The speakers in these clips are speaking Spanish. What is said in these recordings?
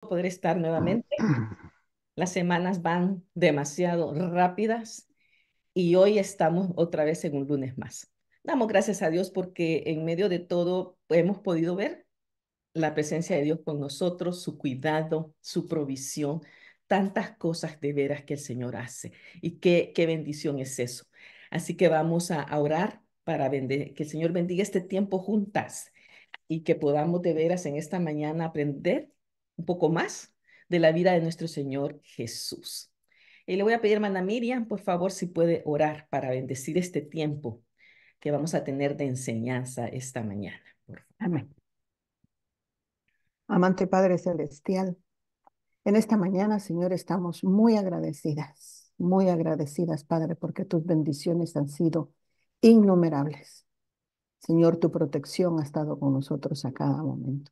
Poder estar nuevamente. Las semanas van demasiado rápidas y hoy estamos otra vez en un lunes más. Damos gracias a Dios porque en medio de todo hemos podido ver la presencia de Dios con nosotros, su cuidado, su provisión, tantas cosas de veras que el Señor hace. Y qué bendición es eso. Así que vamos a orar para que el Señor bendiga este tiempo juntas y que podamos de veras en esta mañana aprender un poco más de la vida de nuestro Señor Jesús. Y le voy a pedir, hermana Miriam, por favor, si puede orar para bendecir este tiempo que vamos a tener de enseñanza esta mañana. Por favor. Amén. Amante Padre Celestial, en esta mañana, Señor, estamos muy agradecidas, Padre, porque tus bendiciones han sido innumerables. Señor, tu protección ha estado con nosotros a cada momento.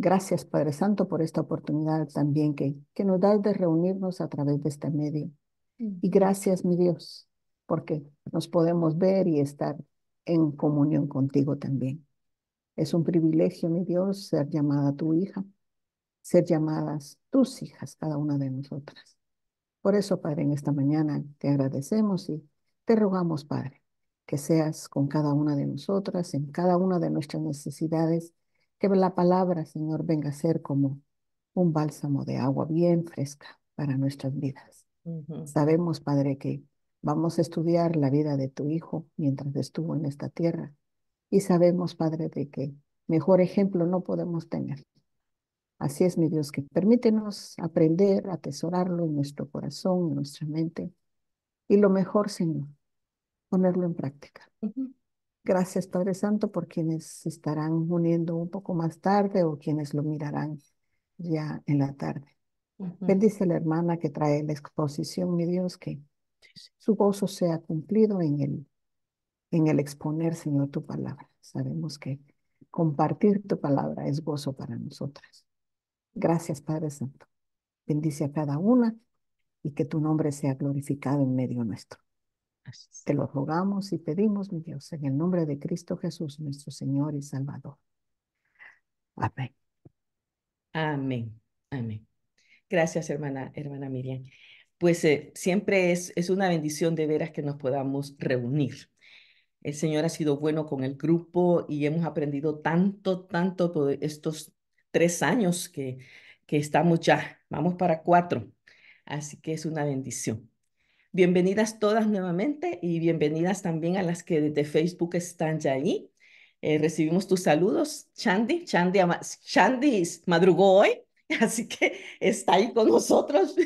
Gracias, Padre Santo, por esta oportunidad también que nos das de reunirnos a través de este medio. Y gracias, mi Dios, porque nos podemos ver y estar en comunión contigo también. Es un privilegio, mi Dios, ser llamada tu hija, ser llamadas tus hijas, cada una de nosotras. Por eso, Padre, en esta mañana te agradecemos y te rogamos, Padre, que seas con cada una de nosotras, en cada una de nuestras necesidades, que la palabra, Señor, venga a ser como un bálsamo de agua bien fresca para nuestras vidas. Ujú. Sabemos, Padre, que vamos a estudiar la vida de tu Hijo mientras estuvo en esta tierra y sabemos, Padre, de que mejor ejemplo no podemos tener. Así es, mi Dios, que permítenos aprender, atesorarlo en nuestro corazón, en nuestra mente. Y lo mejor, Señor, ponerlo en práctica. Ujú. Gracias, Padre Santo, por quienes se estarán uniendo un poco más tarde o quienes lo mirarán ya en la tarde. Ujú. Bendice a la hermana que trae la exposición, mi Dios, que su gozo sea cumplido en el exponer, Señor, tu palabra. Sabemos que compartir tu palabra es gozo para nosotras. Gracias, Padre Santo. Bendice a cada una y que tu nombre sea glorificado en medio nuestro. Así es. Te lo rogamos y pedimos, mi Dios, en el nombre de Cristo Jesús, nuestro Señor y Salvador. Amén. Amén. Amén. Gracias, hermana Miriam. Pues siempre es una bendición de veras que nos podamos reunir. El Señor ha sido bueno con el grupo y hemos aprendido tanto por estos 3 años que estamos ya. Vamos para 4. Así que es una bendición. Bienvenidas todas nuevamente y bienvenidas también a las que desde Facebook están ya ahí. Recibimos tus saludos. Shandy madrugó hoy, así que está ahí con nosotros.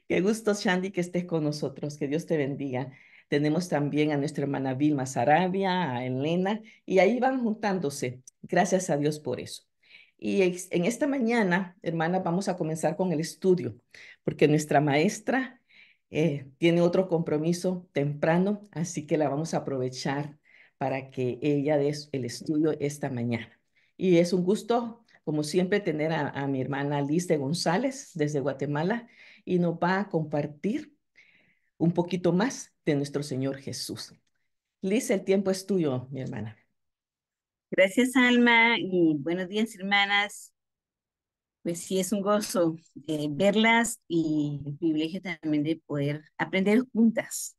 Qué gusto, Shandy, que estés con nosotros. Que Dios te bendiga. Tenemos también a nuestra hermana Vilma Sarabia, a Elena, y ahí van juntándose. Gracias a Dios por eso. Y en esta mañana, hermana, vamos a comenzar con el estudio, porque nuestra maestra tiene otro compromiso temprano, así que la vamos a aprovechar para que ella dé el estudio esta mañana. Y es un gusto, como siempre, tener a mi hermana Liz de González desde Guatemala y nos va a compartir un poquito más de nuestro Señor Jesús. Liz, el tiempo es tuyo, mi hermana. Gracias, Alma, y buenos días, hermanas. Pues sí, es un gozo verlas y el privilegio también de poder aprender juntas.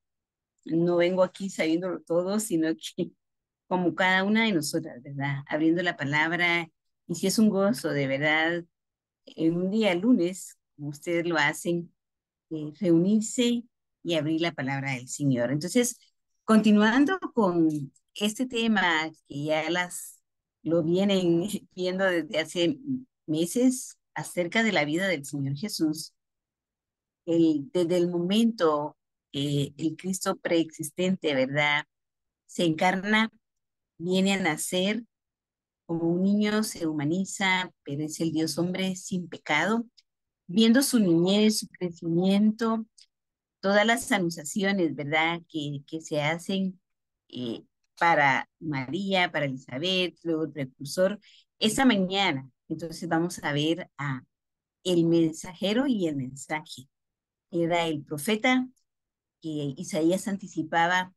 No vengo aquí sabiéndolo todo, sino que como cada una de nosotras, ¿verdad? Abriendo la palabra, y sí es un gozo, de verdad, en un día lunes, como ustedes lo hacen, reunirse y abrir la palabra del Señor. Entonces, continuando con este tema que ya las lo vienen viendo desde hace meses acerca de la vida del Señor Jesús, desde el momento el Cristo preexistente, ¿verdad? Se encarna, viene a nacer como un niño, se humaniza, pero es el Dios hombre sin pecado, viendo su niñez, su crecimiento, todas las anunciaciones, ¿verdad?, que se hacen eh, para María, para Elizabeth, luego el precursor, esa mañana. Entonces vamos a ver a el mensajero y el mensaje. Era el profeta que Isaías anticipaba,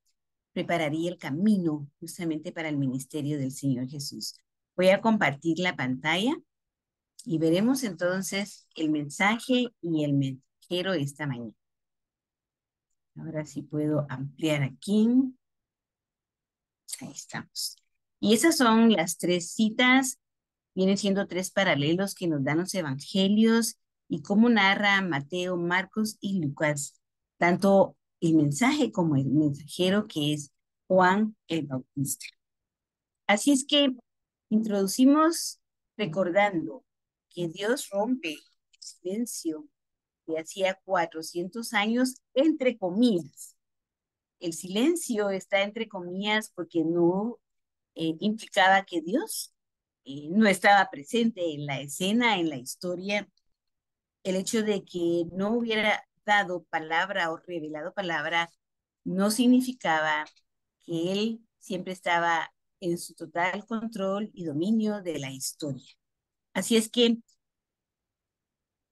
prepararía el camino justamente para el ministerio del Señor Jesús. Voy a compartir la pantalla Y veremos entonces el mensaje y el mensajero esta mañana. Ahora sí puedo ampliar aquí. Ahí estamos. Y esas son las tres citas, vienen siendo tres paralelos que nos dan los evangelios y cómo narra Mateo, Marcos y Lucas, tanto el mensaje como el mensajero que es Juan el Bautista. Así es que introducimos recordando que Dios rompe el silencio de hacía 400 años, entre comillas. El silencio está entre comillas porque no implicaba que Dios no estaba presente en la escena, en la historia. El hecho de que no hubiera dado palabra o revelado palabra no significaba que Él siempre estaba en su total control y dominio de la historia. Así es que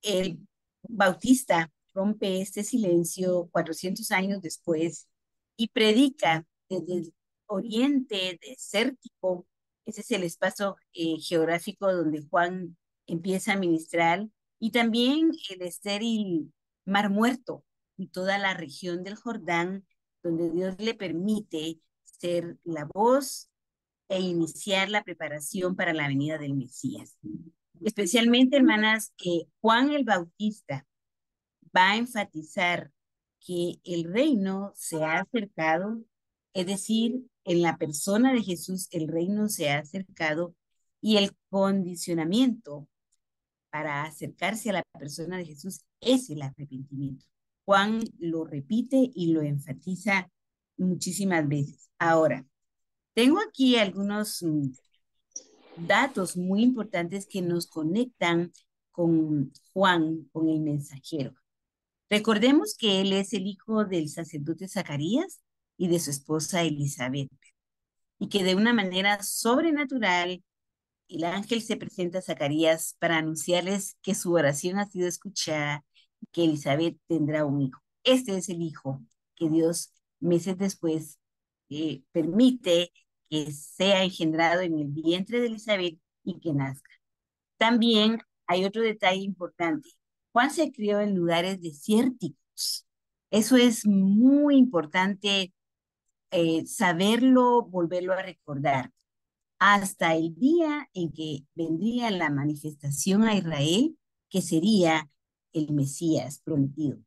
el Bautista rompe este silencio 400 años después y predica desde el oriente desértico. Ese es el espacio geográfico donde Juan empieza a ministrar, y también el estéril Mar Muerto y toda la región del Jordán, donde Dios le permite ser la voz e iniciar la preparación para la venida del Mesías. Especialmente, hermanas, Juan el Bautista va a enfatizar que el reino se ha acercado, es decir, en la persona de Jesús el reino se ha acercado, y el condicionamiento para acercarse a la persona de Jesús es el arrepentimiento. Juan lo repite y lo enfatiza muchísimas veces. Ahora, tengo aquí algunos datos muy importantes que nos conectan con Juan, con el mensajero. Recordemos que él es el hijo del sacerdote Zacarías y de su esposa Elizabeth, y que de una manera sobrenatural el ángel se presenta a Zacarías para anunciarles que su oración ha sido escuchada y que Elizabeth tendrá un hijo. Este es el hijo que Dios meses después permite que sea engendrado en el vientre de Elizabeth y que nazca. También hay otro detalle importante. Juan se crió en lugares desérticos. Eso es muy importante saberlo, volverlo a recordar, hasta el día en que vendría la manifestación a Israel, que sería el Mesías prometido.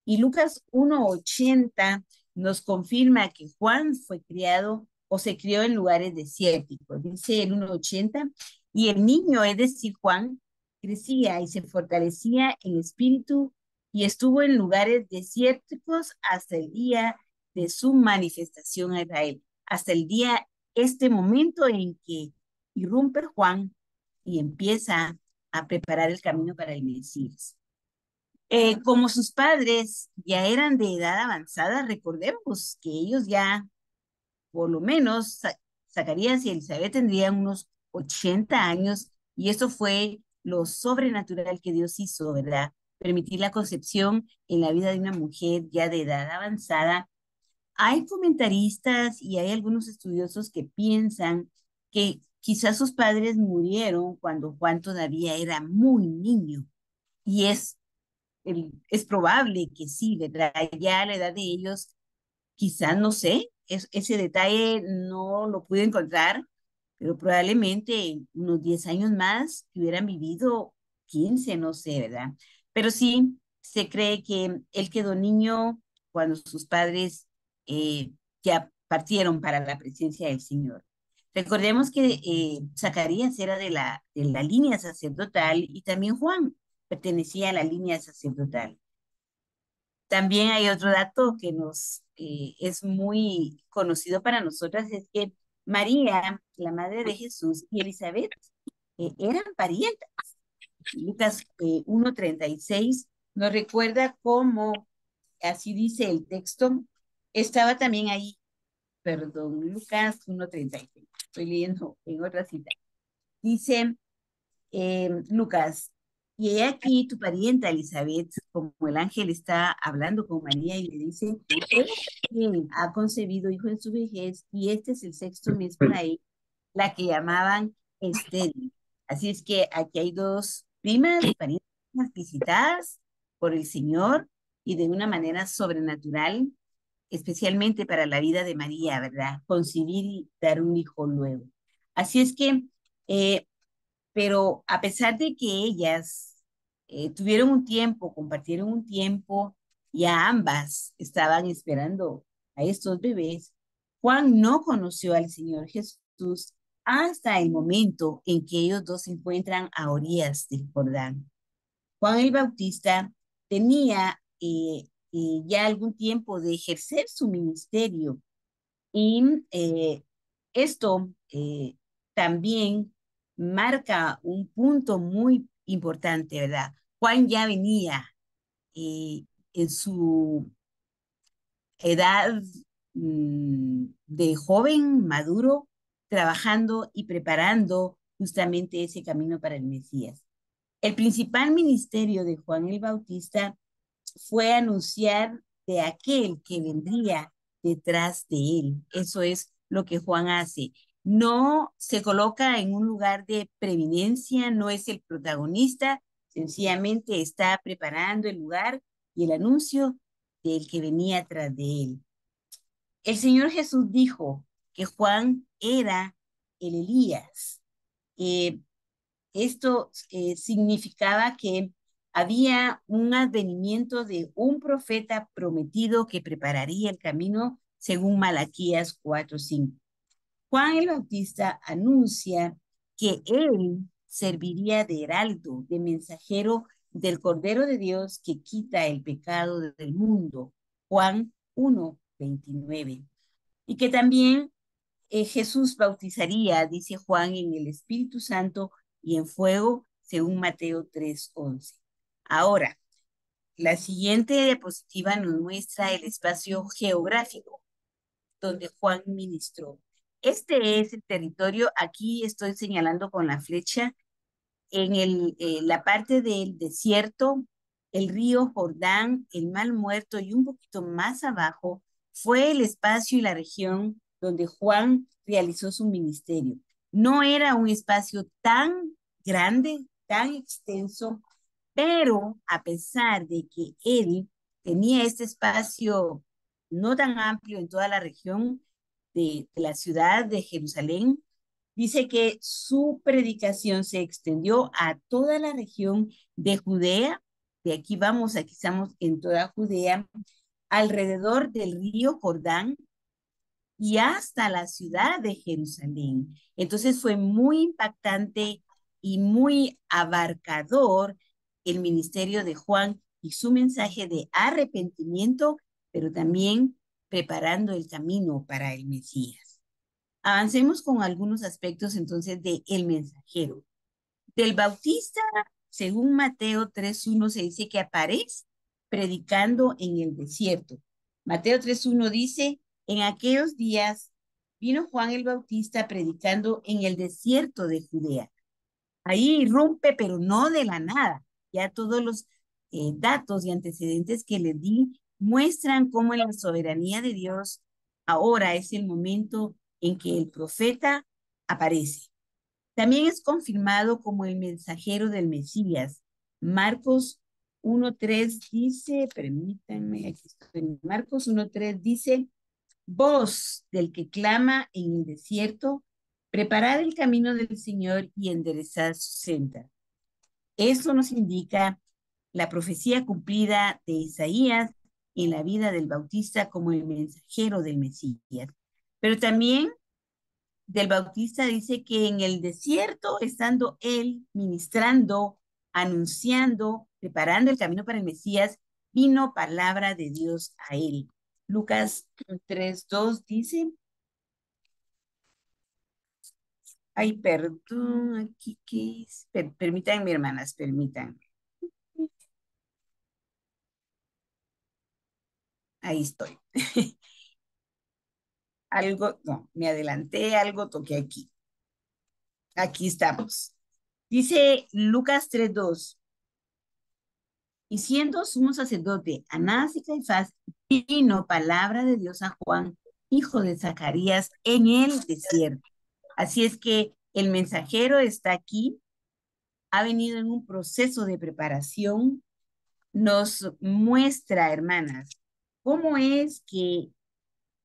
Y Lucas 1:80 nos confirma que Juan fue criado o se crió en lugares desérticos. Dice el 1:80, y el niño, es decir, Juan, crecía y se fortalecía en espíritu y estuvo en lugares desérticos hasta el día de su manifestación a Israel, hasta el día, este momento en que irrumpe Juan y empieza a preparar el camino para el Mesías. Como sus padres ya eran de edad avanzada, recordemos que ellos ya, por lo menos, Zacarías y Elizabeth tendrían unos 80 años, y eso fue lo sobrenatural que Dios hizo, ¿verdad? Permitir la concepción en la vida de una mujer ya de edad avanzada. Hay comentaristas y hay algunos estudiosos que piensan que quizás sus padres murieron cuando Juan todavía era muy niño, y es probable que sí, ¿verdad? Ya a la edad de ellos, quizás, no sé, ese detalle no lo pude encontrar, pero probablemente unos 10 años más que hubieran vivido, 15, no sé, ¿verdad? Pero sí se cree que él quedó niño cuando sus padres eh, ya partieron para la presencia del Señor. Recordemos que Zacarías era de la línea sacerdotal, y también Juan pertenecía a la línea sacerdotal. También hay otro dato que es muy conocido para nosotras, es que María, la madre de Jesús, y Elizabeth eran parientes. Lucas 1:36 nos recuerda cómo, así dice el texto, estaba también ahí, perdón, Lucas 1:36, estoy leyendo en otra cita. Dice Lucas, y he aquí tu parienta Elizabeth, como el ángel está hablando con María y le dice, quien ha concebido hijo en su vejez, y este es el sexto mes para ella, la que llamaban estéril. Así es que aquí hay dos primas, parientes visitadas por el Señor y de una manera sobrenatural, especialmente para la vida de María, ¿verdad? Concebir y dar un hijo luego. Así es que, eh, pero a pesar de que ellas tuvieron un tiempo, compartieron un tiempo, y a ambas estaban esperando a estos bebés, Juan no conoció al Señor Jesús hasta el momento en que ellos dos se encuentran a orillas del Jordán. Juan el Bautista tenía ya algún tiempo de ejercer su ministerio y esto también marca un punto muy importante, ¿verdad? Juan ya venía en su edad de joven, maduro, trabajando y preparando justamente ese camino para el Mesías. El principal ministerio de Juan el Bautista fue anunciar de aquel que vendría detrás de él. Eso es lo que Juan hace. No se coloca en un lugar de preeminencia, no es el protagonista, sencillamente está preparando el lugar y el anuncio del que venía tras de él. El Señor Jesús dijo que Juan era el Elías. Eh, Esto significaba que había un advenimiento de un profeta prometido que prepararía el camino según Malaquías 4:5. Juan el Bautista anuncia que él serviría de heraldo, de mensajero del Cordero de Dios que quita el pecado del mundo. Juan 1:29. Y que también Jesús bautizaría, dice Juan, en el Espíritu Santo y en fuego, según Mateo 3:11. Ahora, la siguiente diapositiva nos muestra el espacio geográfico donde Juan ministró. Este es el territorio, aquí estoy señalando con la flecha, en la parte del desierto, el río Jordán, el Mar Muerto y un poquito más abajo fue el espacio y la región donde Juan realizó su ministerio. No era un espacio tan grande, tan extenso, pero a pesar de que él tenía este espacio no tan amplio en toda la región de la ciudad de Jerusalén, dice que su predicación se extendió a toda la región de Judea. De aquí estamos en toda Judea, alrededor del río Jordán y hasta la ciudad de Jerusalén. Entonces fue muy impactante y muy abarcador el ministerio de Juan y su mensaje de arrepentimiento, pero también preparando el camino para el Mesías. Avancemos con algunos aspectos entonces de el mensajero. Del Bautista, según Mateo 3:1, se dice que aparece predicando en el desierto. Mateo 3:1 dice, en aquellos días vino Juan el Bautista predicando en el desierto de Judea. Ahí irrumpe, pero no de la nada. Ya todos los datos y antecedentes que les di muestran cómo en la soberanía de Dios ahora es el momento en que el profeta aparece. También es confirmado como el mensajero del Mesías. Marcos 1:3 dice, permítanme, aquí estoy, Marcos 1:3 dice, voz del que clama en el desierto, preparad el camino del Señor y enderezad su senda. Esto nos indica la profecía cumplida de Isaías en la vida del Bautista como el mensajero del Mesías. Pero también del Bautista dice que en el desierto, estando él ministrando, anunciando, preparando el camino para el Mesías, vino palabra de Dios a él. Lucas 3:2 dice, ay, perdón, aquí qué es, permítanme, hermanas, permítanme. Ahí estoy. Algo, no, me adelanté, algo toqué aquí. Aquí estamos. Dice Lucas 3:2, y siendo sumo sacerdote Anás y Caifás, vino palabra de Dios a Juan, hijo de Zacarías, en el desierto. Así es que el mensajero está aquí ha venido en un proceso de preparación, nos muestra, hermanas, cómo es que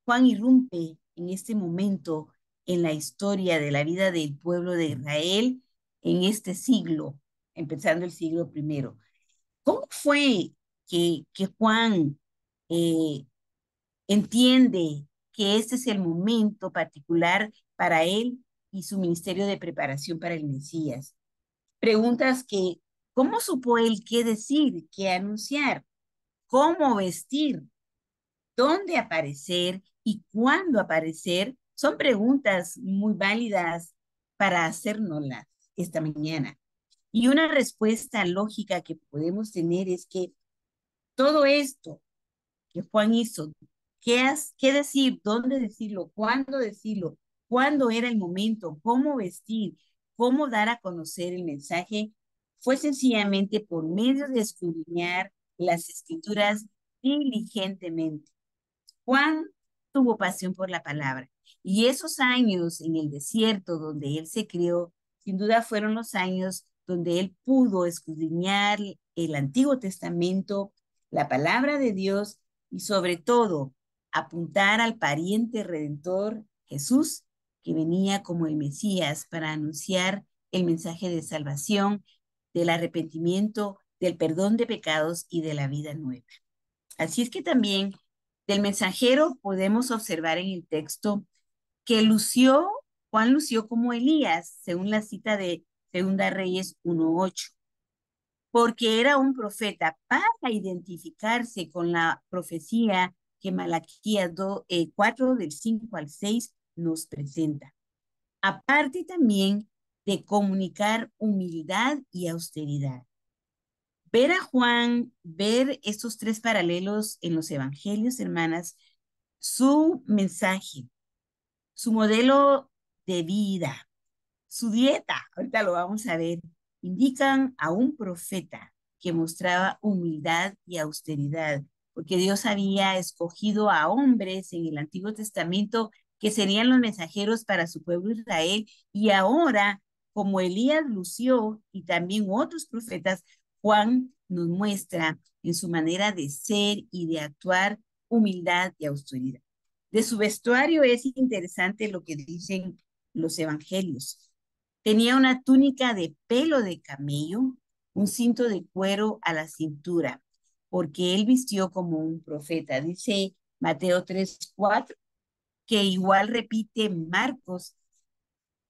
Juan irrumpe en este momento en la historia de la vida del pueblo de Israel en este siglo, empezando el siglo primero. ¿Cómo fue que Juan eh, entiende que este es el momento particular para él y su ministerio de preparación para el Mesías? Preguntas que, ¿cómo supo él qué decir, qué anunciar, cómo vestir, dónde aparecer y cuándo aparecer? Son preguntas muy válidas para hacérnoslas esta mañana. Y una respuesta lógica que podemos tener es que todo esto que Juan hizo, qué decir, dónde decirlo, cuándo era el momento, cómo vestir, cómo dar a conocer el mensaje, fue sencillamente por medio de escudriñar las escrituras diligentemente. Juan tuvo pasión por la palabra y esos años en el desierto donde él se crió, sin duda fueron los años donde él pudo escudriñar el Antiguo Testamento, la palabra de Dios y sobre todo apuntar al pariente redentor Jesús, que venía como el Mesías para anunciar el mensaje de salvación, del arrepentimiento, del perdón de pecados y de la vida nueva. Así es que también del mensajero podemos observar en el texto que Juan lució como Elías, según la cita de Segunda Reyes 1:8, porque era un profeta para identificarse con la profecía que Malaquías 4 del 5 al 6 nos presenta. Aparte también de comunicar humildad y austeridad. Ver a Juan, ver estos tres paralelos en los evangelios, hermanas, su mensaje, su modelo de vida, su dieta, ahorita lo vamos a ver, indican a un profeta que mostraba humildad y austeridad, porque Dios había escogido a hombres en el Antiguo Testamento que serían los mensajeros para su pueblo Israel, y ahora, como Elías lució y también otros profetas, Juan nos muestra en su manera de ser y de actuar humildad y austeridad. De su vestuario es interesante lo que dicen los evangelios. Tenía una túnica de pelo de camello, un cinto de cuero a la cintura, porque él vistió como un profeta. Dice Mateo 3:4, que igual repite Marcos,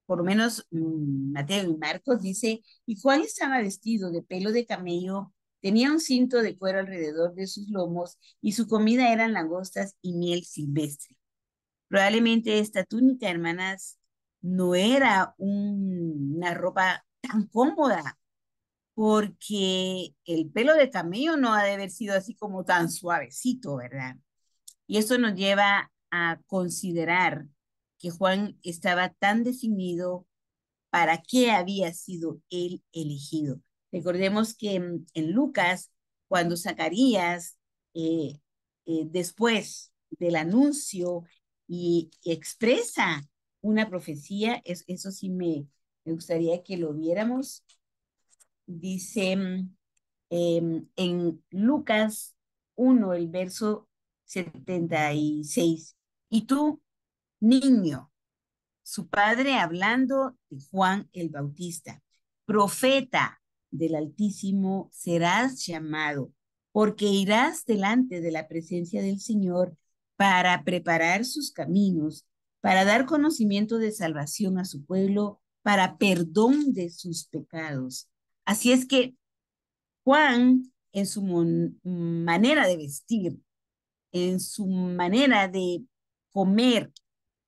por lo menos Mateo y Marcos dice, y Juan estaba vestido de pelo de camello, tenía un cinto de cuero alrededor de sus lomos y su comida eran langostas y miel silvestre. Probablemente esta túnica, hermanas, no era una ropa tan cómoda, porque el pelo de camello no ha de haber sido así como tan suavecito, ¿verdad? Y eso nos lleva a considerar que Juan estaba tan definido para qué había sido él elegido. Recordemos que en Lucas, cuando Zacarías, después del anuncio y expresa una profecía, eso sí me gustaría que lo viéramos. Dice en Lucas 1, el verso 76, y tú, niño, su padre hablando de Juan el Bautista, profeta del Altísimo serás llamado, porque irás delante de la presencia del Señor para preparar sus caminos, para dar conocimiento de salvación a su pueblo, para perdón de sus pecados. Así es que Juan, en su manera de vestir, en su manera de comer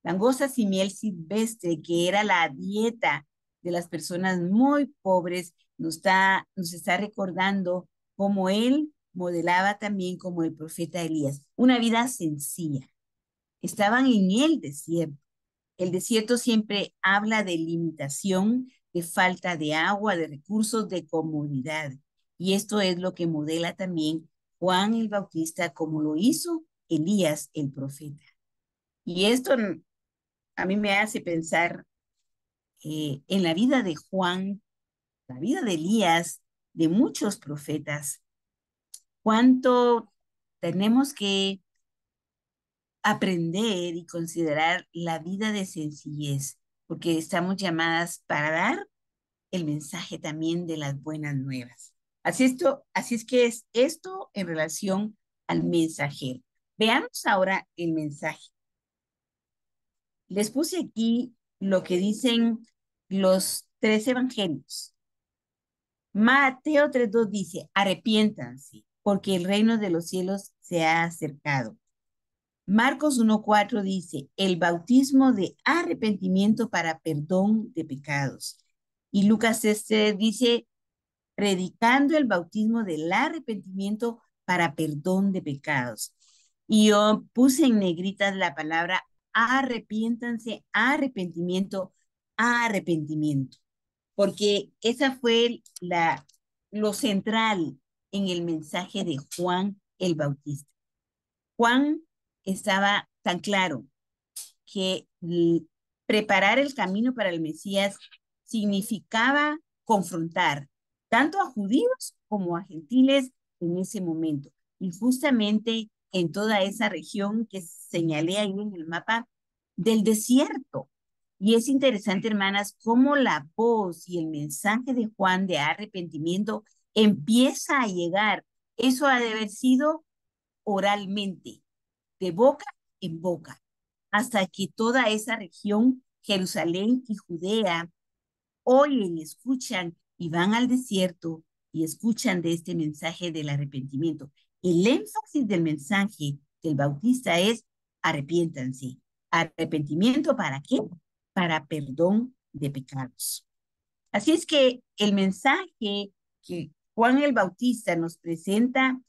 langostas y miel silvestre, que era la dieta de las personas muy pobres, nos está recordando cómo él modelaba también como el profeta Elías, una vida sencilla. Estaban en el desierto. El desierto siempre habla de limitación, de falta de agua, de recursos, de comodidad. Y esto es lo que modela también Juan el Bautista, como lo hizo Elías el profeta. Y esto a mí me hace pensar en la vida de Juan la vida de Elías, de muchos profetas, cuánto tenemos que aprender y considerar la vida de sencillez, porque estamos llamadas para dar el mensaje también de las buenas nuevas. Así es que es esto en relación al mensajero. Veamos ahora el mensaje. Les puse aquí lo que dicen los 3 evangelios. Mateo 3:2 dice, arrepiéntanse, porque el reino de los cielos se ha acercado. Marcos 1:4 dice, el bautismo de arrepentimiento para perdón de pecados. Y Lucas dice, predicando el bautismo del arrepentimiento para perdón de pecados. Y yo puse en negritas la palabra arrepiéntanse, arrepentimiento, arrepentimiento, porque esa fue lo central en el mensaje de Juan el Bautista. Juan estaba tan claro que preparar el camino para el Mesías significaba confrontar tanto a judíos como a gentiles en ese momento. Y justamente en toda esa región que señalé ahí en el mapa del desierto. Y es interesante, hermanas, cómo la voz y el mensaje de Juan de arrepentimiento empieza a llegar. Eso ha de haber sido oralmente, de boca en boca, hasta que toda esa región, Jerusalén y Judea, oyen, escuchan y van al desierto y escuchan de este mensaje del arrepentimiento. El énfasis del mensaje del Bautista es arrepiéntanse. ¿Arrepentimiento para qué? Para perdón de pecados. Así es que el mensaje que Juan el Bautista nos presenta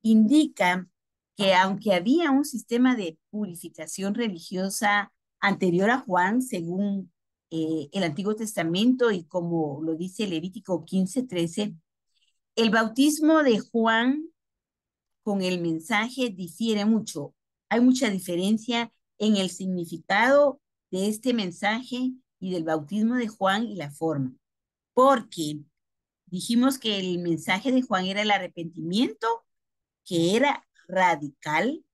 indica que aunque había un sistema de purificación religiosa anterior a Juan, según el Antiguo Testamento y como lo dice Levítico 15:13, el bautismo de Juan con el mensaje difiere mucho. Hay mucha diferencia en el significado de este mensaje y del bautismo de Juan y la forma, porque dijimos que el mensaje de Juan era el arrepentimiento, que era radical.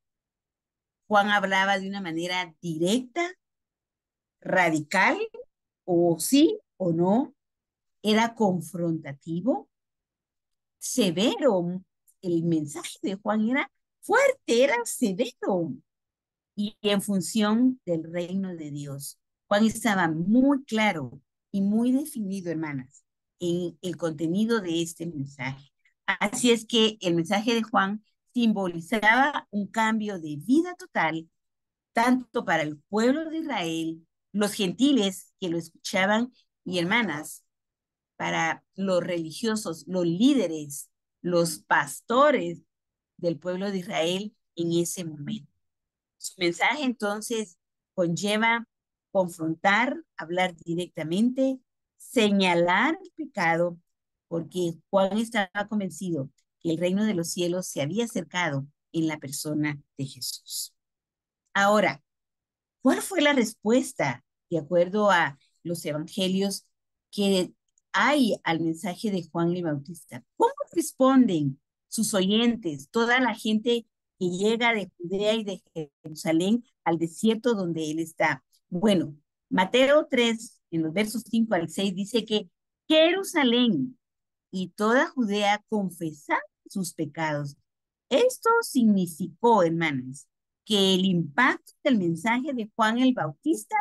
Juan hablaba de una manera directa, radical, o sí o no, era confrontativo, severo. El mensaje de Juan era fuerte, era severo y en función del reino de Dios. Juan estaba muy claro y muy definido, hermanas, en el contenido de este mensaje. Así es que el mensaje de Juan simbolizaba un cambio de vida total, tanto para el pueblo de Israel, los gentiles que lo escuchaban, y hermanas, para los religiosos, los líderes, los pastores del pueblo de Israel en ese momento. Su mensaje entonces conlleva confrontar, hablar directamente, señalar el pecado, porque Juan estaba convencido que el reino de los cielos se había acercado en la persona de Jesús. Ahora, ¿cuál fue la respuesta, de acuerdo a los evangelios, que hay al mensaje de Juan el Bautista? ¿Cómo responden sus oyentes, toda la gente que llega de Judea y de Jerusalén al desierto donde él está? Bueno, Mateo 3, en los versos 5 al 6, dice que Jerusalén y toda Judea confesaron sus pecados. Esto significó, hermanas, que el impacto del mensaje de Juan el Bautista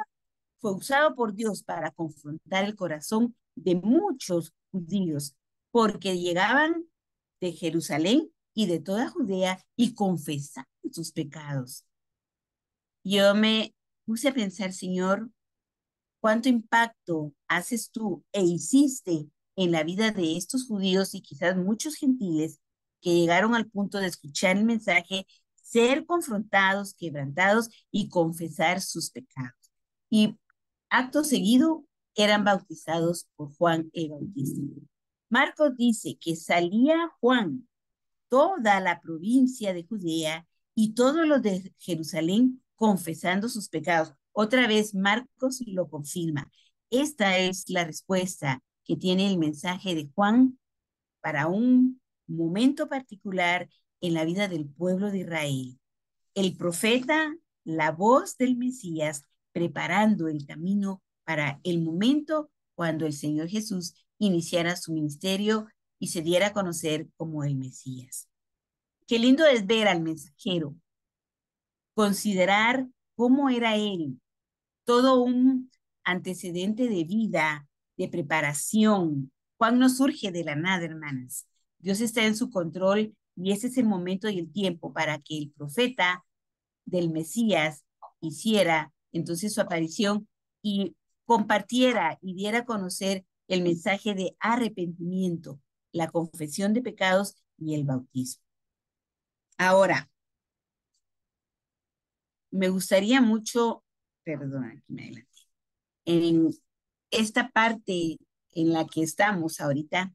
fue usado por Dios para confrontar el corazón de muchos judíos, porque llegaban de Jerusalén y de toda Judea y confesaban sus pecados. Yo me puse a pensar, Señor, ¿cuánto impacto haces tú e hiciste en la vida de estos judíos y quizás muchos gentiles que llegaron al punto de escuchar el mensaje, ser confrontados, quebrantados y confesar sus pecados? Y acto seguido eran bautizados por Juan el Bautista. Marcos dice que salía Juan toda la provincia de Judea y todos los de Jerusalén confesando sus pecados. Otra vez Marcos lo confirma. Esta es la respuesta que tiene el mensaje de Juan para un momento particular en la vida del pueblo de Israel. El profeta, la voz del Mesías, preparando el camino para el momento cuando el Señor Jesús iniciara su ministerio y se diera a conocer como el Mesías. Qué lindo es ver al mensajero, considerar cómo era él, todo un antecedente de vida, de preparación. Juan no surge de la nada, hermanas. Dios está en su control y ese es el momento y el tiempo para que el profeta del Mesías hiciera entonces su aparición y compartiera y diera a conocer el mensaje de arrepentimiento, la confesión de pecados y el bautismo. Ahora, me gustaría mucho, perdón, aquí me adelanté, en esta parte en la que estamos ahorita,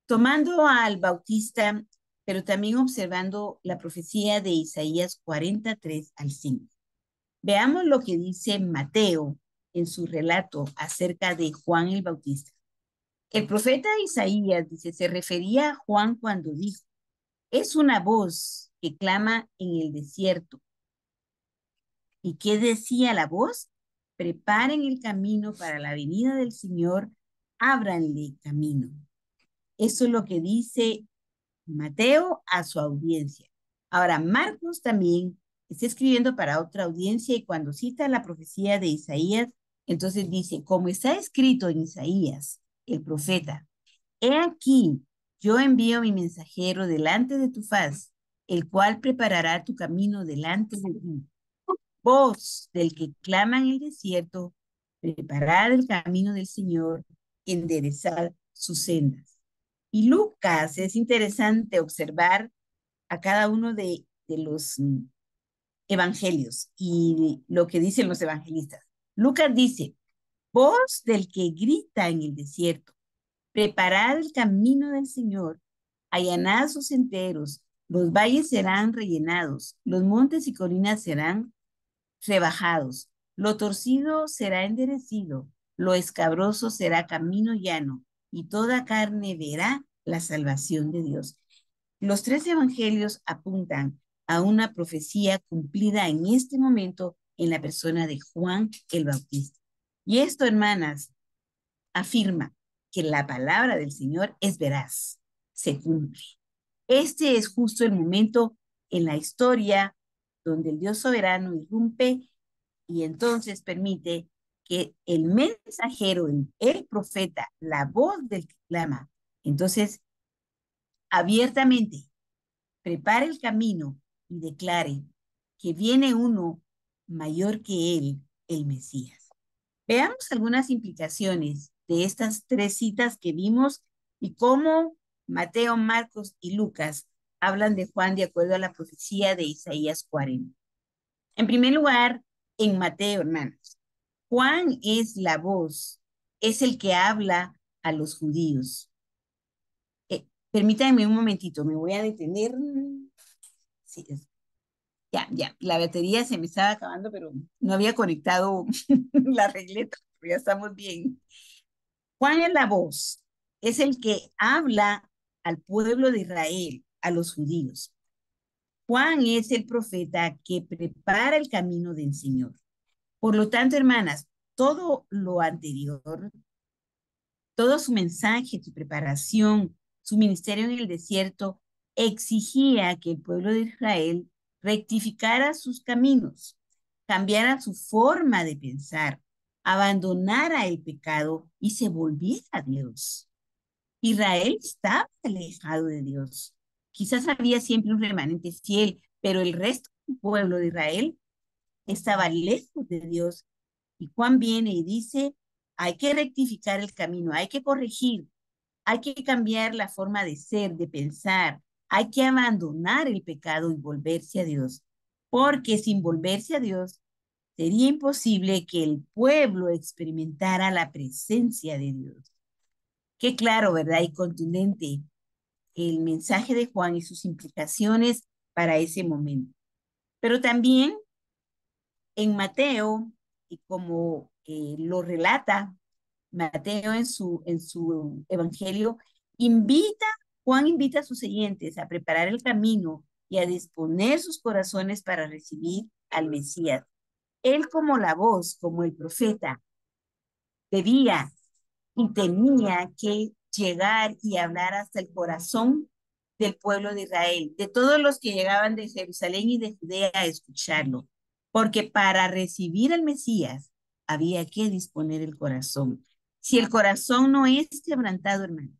tomando al Bautista, pero también observando la profecía de Isaías 43 al 5. Veamos lo que dice Mateo en su relato acerca de Juan el Bautista. El profeta Isaías, dice, se refería a Juan cuando dijo, es una voz que clama en el desierto. ¿Y qué decía la voz? Preparen el camino para la venida del Señor, ábranle camino. Eso es lo que dice Mateo a su audiencia. Ahora, Marcos también está escribiendo para otra audiencia y cuando cita la profecía de Isaías, entonces dice, como está escrito en Isaías, el profeta, he aquí, yo envío mi mensajero delante de tu faz, el cual preparará tu camino delante de ti. Voz del que clama en el desierto, preparad el camino del Señor, enderezad sus sendas. Y Lucas, es interesante observar a cada uno de los evangelios y lo que dicen los evangelistas. Lucas dice, voz del que grita en el desierto, preparad el camino del Señor, allanad sus senderos, los valles serán rellenados, los montes y colinas serán rebajados, lo torcido será enderecido, lo escabroso será camino llano, y toda carne verá la salvación de Dios. Los tres evangelios apuntan a una profecía cumplida en este momento en la persona de Juan el Bautista. Y esto, hermanas, afirma que la palabra del Señor es veraz, se cumple. Este es justo el momento en la historia donde el Dios soberano irrumpe y entonces permite que el mensajero, el profeta, la voz del que clama, entonces abiertamente prepare el camino y declare que viene uno mayor que él, el Mesías. Veamos algunas implicaciones de estas tres citas que vimos y cómo Mateo, Marcos y Lucas hablan de Juan de acuerdo a la profecía de Isaías 40. En primer lugar, en Mateo, hermanos, Juan es la voz, es el que habla a los judíos. Permítanme un momentito, me voy a detener. Sí, ya, la batería se me estaba acabando, pero no había conectado la regleta, pero ya estamos bien. Juan es la voz, es el que habla al pueblo de Israel, a los judíos. Juan es el profeta que prepara el camino del Señor. Por lo tanto, hermanas, todo lo anterior, todo su mensaje, su preparación, su ministerio en el desierto, exigía que el pueblo de Israel rectificara sus caminos, cambiara su forma de pensar, abandonara el pecado y se volviera a Dios. Israel estaba alejado de Dios. Quizás había siempre un remanente fiel, pero el resto del pueblo de Israel estaba lejos de Dios. Y Juan viene y dice, hay que rectificar el camino, hay que corregir, hay que cambiar la forma de ser, de pensar, hay que abandonar el pecado y volverse a Dios. Porque sin volverse a Dios, sería imposible que el pueblo experimentara la presencia de Dios. Qué claro, ¿verdad? Y contundente el mensaje de Juan y sus implicaciones para ese momento. Pero también en Mateo, y como lo relata Mateo en su evangelio, Juan invita a sus oyentes a preparar el camino y a disponer sus corazones para recibir al Mesías. Él como la voz, como el profeta, debía y tenía que llegar y hablar hasta el corazón del pueblo de Israel, de todos los que llegaban de Jerusalén y de Judea a escucharlo, porque para recibir al Mesías había que disponer el corazón. Si el corazón no es quebrantado, hermanos,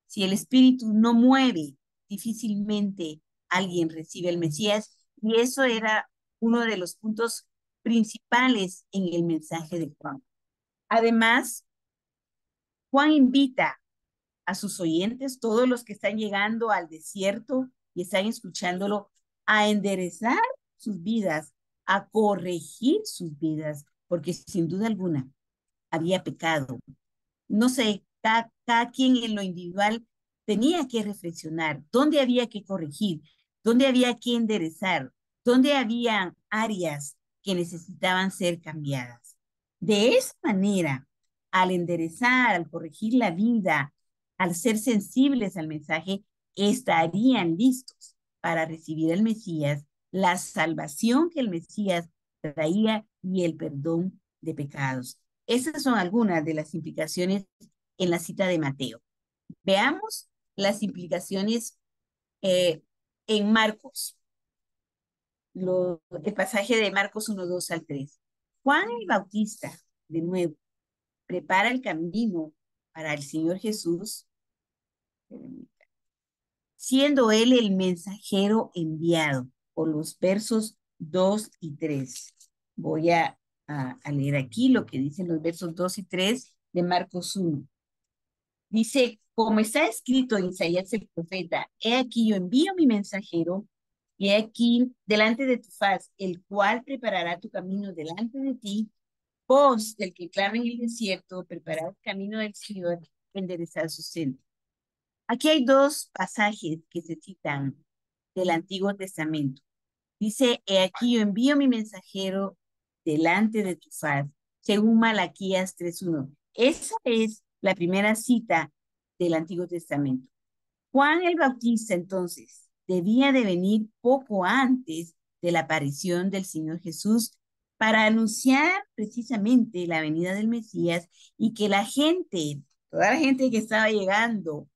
si el espíritu no mueve, difícilmente alguien recibe el Mesías, y eso era uno de los puntos principales en el mensaje de Juan. Además, Juan invita a sus oyentes, todos los que están llegando al desierto y están escuchándolo, a enderezar sus vidas, a corregir sus vidas, porque sin duda alguna había pecado. No sé, cada quien en lo individual tenía que reflexionar dónde había que corregir, dónde había que enderezar, dónde había áreas que necesitaban ser cambiadas. De esa manera, al enderezar, al corregir la vida, al ser sensibles al mensaje, estarían listos para recibir al Mesías, la salvación que el Mesías traía y el perdón de pecados. Esas son algunas de las implicaciones en la cita de Mateo. Veamos las implicaciones en Marcos, el pasaje de Marcos 1, 2 al 3. Juan el Bautista, de nuevo, prepara el camino para el Señor Jesús, siendo él el mensajero enviado, por los versos 2 y 3. Voy a leer aquí lo que dicen los versos 2 y 3 de Marcos 1. Dice, como está escrito en Isaías el profeta, he aquí yo envío mi mensajero, y he aquí delante de tu faz, el cual preparará tu camino delante de ti, voz del que clama en el desierto, preparar el camino del Señor, enderezar su senda. Aquí hay dos pasajes que se citan del Antiguo Testamento. Dice, he aquí yo envío mi mensajero delante de tu faz, según Malaquías 3:1. Esa es la primera cita del Antiguo Testamento. Juan el Bautista, entonces, debía de venir poco antes de la aparición del Señor Jesús para anunciar precisamente la venida del Mesías y que la gente, toda la gente que estaba llegando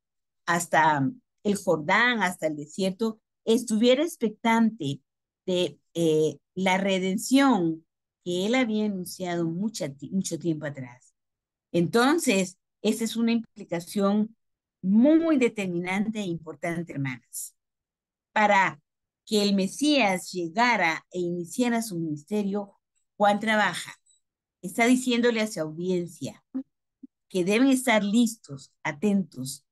hasta el Jordán, hasta el desierto, estuviera expectante de la redención que él había anunciado mucho tiempo atrás. Entonces, esa es una implicación muy determinante e importante, hermanas. Para que el Mesías llegara e iniciara su ministerio, Juan trabaja. Está diciéndole a su audiencia que deben estar listos, atentos,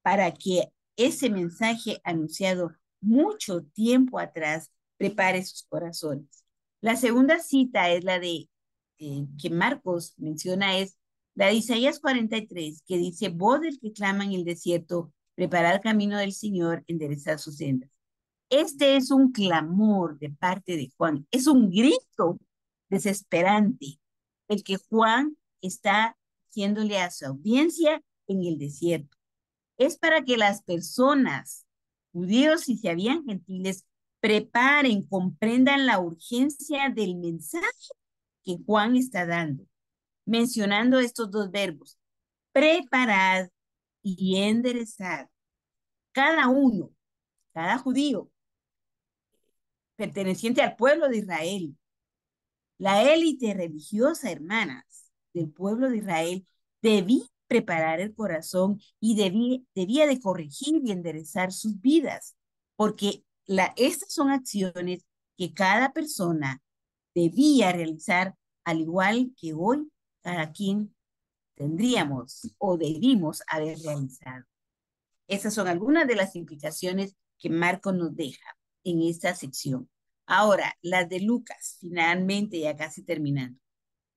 para que ese mensaje anunciado mucho tiempo atrás prepare sus corazones. La segunda cita es la de que Marcos menciona, es la de Isaías 43, que dice, voz del que clama en el desierto, preparar el camino del Señor, enderezar sus sendas. Este es un clamor de parte de Juan, es un grito desesperante, el que Juan está haciéndole a su audiencia en el desierto. Es para que las personas, judíos y si habían gentiles, preparen, comprendan la urgencia del mensaje que Juan está dando, mencionando estos dos verbos, preparad y enderezar. Cada uno, cada judío, perteneciente al pueblo de Israel, la élite religiosa, hermanas, del pueblo de Israel, debía preparar el corazón y debía de corregir y enderezar sus vidas, porque estas son acciones que cada persona debía realizar, al igual que hoy cada quien tendríamos o debimos haber realizado. Esas son algunas de las implicaciones que Marco nos deja en esta sección. Ahora, las de Lucas, finalmente ya casi terminando.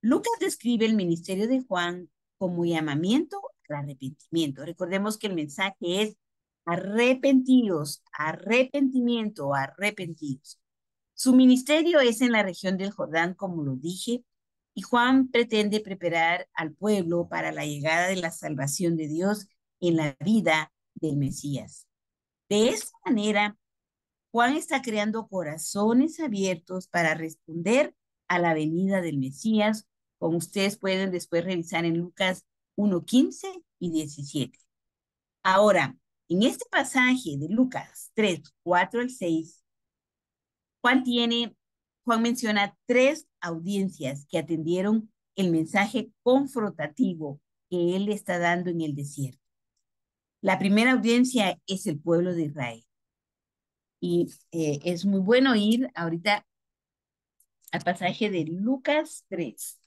Lucas describe el ministerio de Juan como llamamiento al arrepentimiento. Recordemos que el mensaje es arrepentidos, arrepentimiento, arrepentidos. Su ministerio es en la región del Jordán, como lo dije, Y Juan pretende preparar al pueblo para la llegada de la salvación de Dios en la vida del Mesías. De esta manera, Juan está creando corazones abiertos para responder a la venida del Mesías, como ustedes pueden después revisar en Lucas 1:15 y 17. Ahora, en este pasaje de Lucas 3, 4 al 6, Juan menciona 3 audiencias que atendieron el mensaje confrontativo que él está dando en el desierto. La primera audiencia es el pueblo de Israel. Y es muy bueno ir ahorita al pasaje de Lucas 3.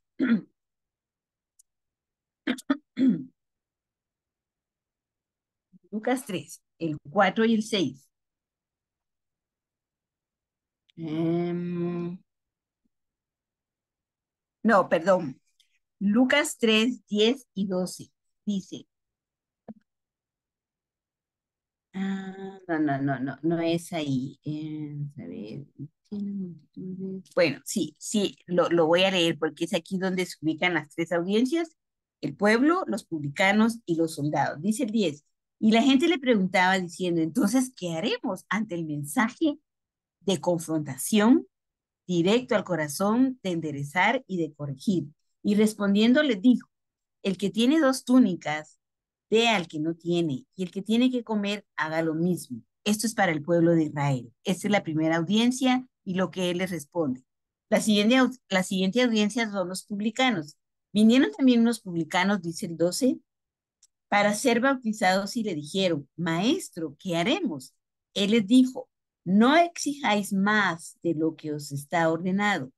Lucas 3, el 4 y el 6. No, perdón. Lucas 3, 10 y 12. Dice, no es ahí. A ver, tiene multitudes. Bueno, sí, lo voy a leer porque es aquí donde se ubican las 3 audiencias, el pueblo, los publicanos y los soldados. Dice el 10. Y la gente le preguntaba diciendo, entonces, ¿qué haremos ante el mensaje de confrontación directo al corazón, de enderezar y de corregir? Y respondiendo les dijo, el que tiene 2 túnicas, dé al que no tiene, y el que tiene que comer, haga lo mismo. Esto es para el pueblo de Israel. Esta es la primera audiencia y lo que él les responde. La siguiente audiencia son los publicanos. Vinieron también unos publicanos, dice el 12, para ser bautizados y le dijeron, Maestro, ¿qué haremos? Él les dijo, no exijáis más de lo que os está ordenado.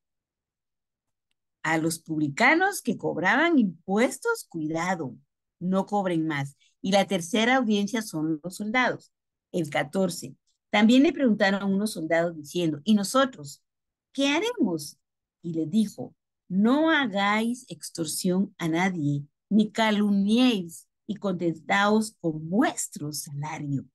A los publicanos que cobraban impuestos, cuidado, no cobren más. Y la tercera audiencia son los soldados. El 14. También le preguntaron a unos soldados diciendo, ¿y nosotros qué haremos? Y les dijo, no hagáis extorsión a nadie, ni calumniéis y contentaos con vuestro salario.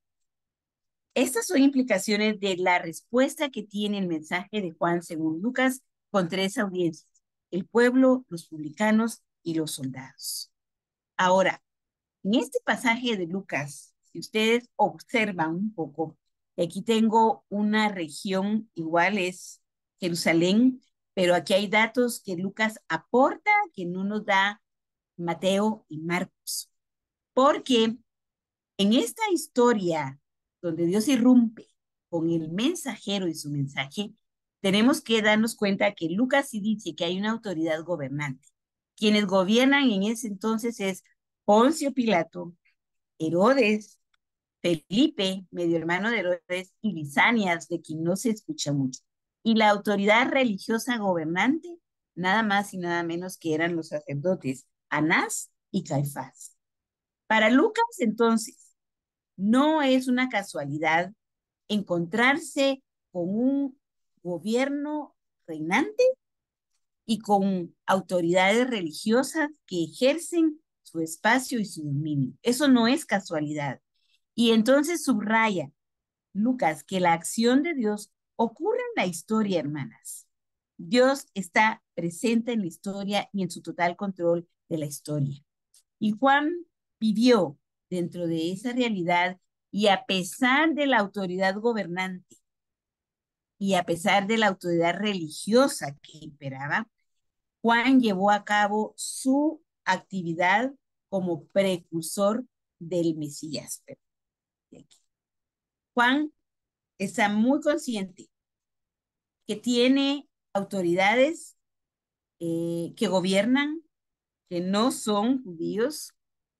Estas son implicaciones de la respuesta que tiene el mensaje de Juan según Lucas con 3 audiencias, el pueblo, los publicanos y los soldados. Ahora, en este pasaje de Lucas, si ustedes observan un poco, aquí tengo una región, igual es Jerusalén, pero aquí hay datos que Lucas aporta que no nos da Mateo y Marcos, porque en esta historia donde Dios irrumpe con el mensajero y su mensaje, tenemos que darnos cuenta que Lucas sí dice que hay una autoridad gobernante. Quienes gobiernan en ese entonces es Poncio Pilato, Herodes, Felipe, medio hermano de Herodes, y Lisanias, de quien no se escucha mucho. Y la autoridad religiosa gobernante, nada más y nada menos que eran los sacerdotes Anás y Caifás. Para Lucas, entonces, no es una casualidad encontrarse con un gobierno reinante y con autoridades religiosas que ejercen su espacio y su dominio. Eso no es casualidad. Y entonces subraya Lucas que la acción de Dios ocurre en la historia, hermanas. Dios está presente en la historia y en su total control de la historia. Y Juan vivió dentro de esa realidad y a pesar de la autoridad gobernante y a pesar de la autoridad religiosa que imperaba, Juan llevó a cabo su actividad como precursor del Mesías. Juan está muy consciente que tiene autoridades que gobiernan, que no son judíos,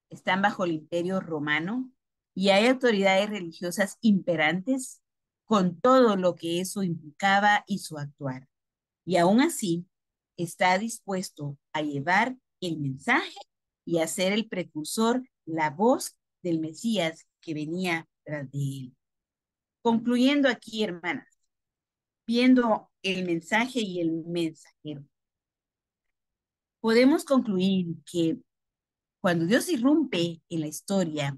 están bajo el imperio romano y hay autoridades religiosas imperantes con todo lo que eso implicaba y su actuar. Y aún así está dispuesto a llevar el mensaje y a ser el precursor, la voz del Mesías que venía tras de él. Concluyendo aquí, hermanas, viendo el mensaje y el mensajero, podemos concluir que cuando Dios irrumpe en la historia,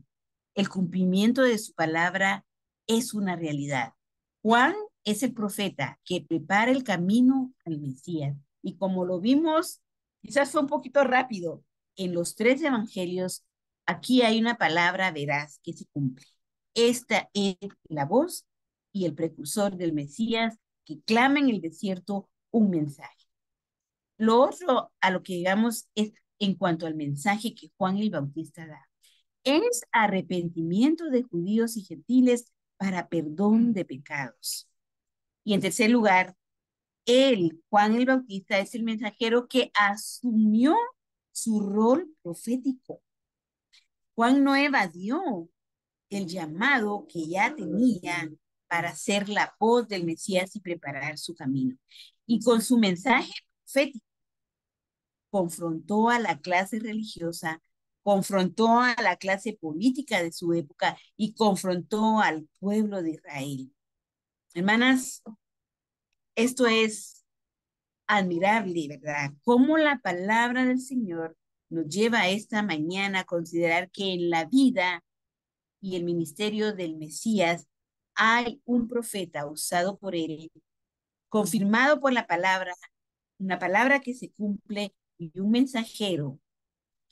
el cumplimiento de su palabra es una realidad. Juan es el profeta que prepara el camino al Mesías. Y como lo vimos Quizás fue un poquito rápido. En los tres evangelios, aquí hay una palabra veraz que se cumple. Esta es la voz y el precursor del Mesías que clama en el desierto un mensaje. Lo otro a lo que digamos es en cuanto al mensaje que Juan el Bautista da. Es arrepentimiento de judíos y gentiles para perdón de pecados. Y en tercer lugar, él, Juan el Bautista, es el mensajero que asumió su rol profético. Juan no evadió el llamado que ya tenía para ser la voz del Mesías y preparar su camino. Y con su mensaje profético confrontó a la clase religiosa, confrontó a la clase política de su época y confrontó al pueblo de Israel. Hermanas, esto es admirable, ¿verdad? Cómo la palabra del Señor nos lleva esta mañana a considerar que en la vida y el ministerio del Mesías hay un profeta usado por él, confirmado por la palabra, una palabra que se cumple y un mensajero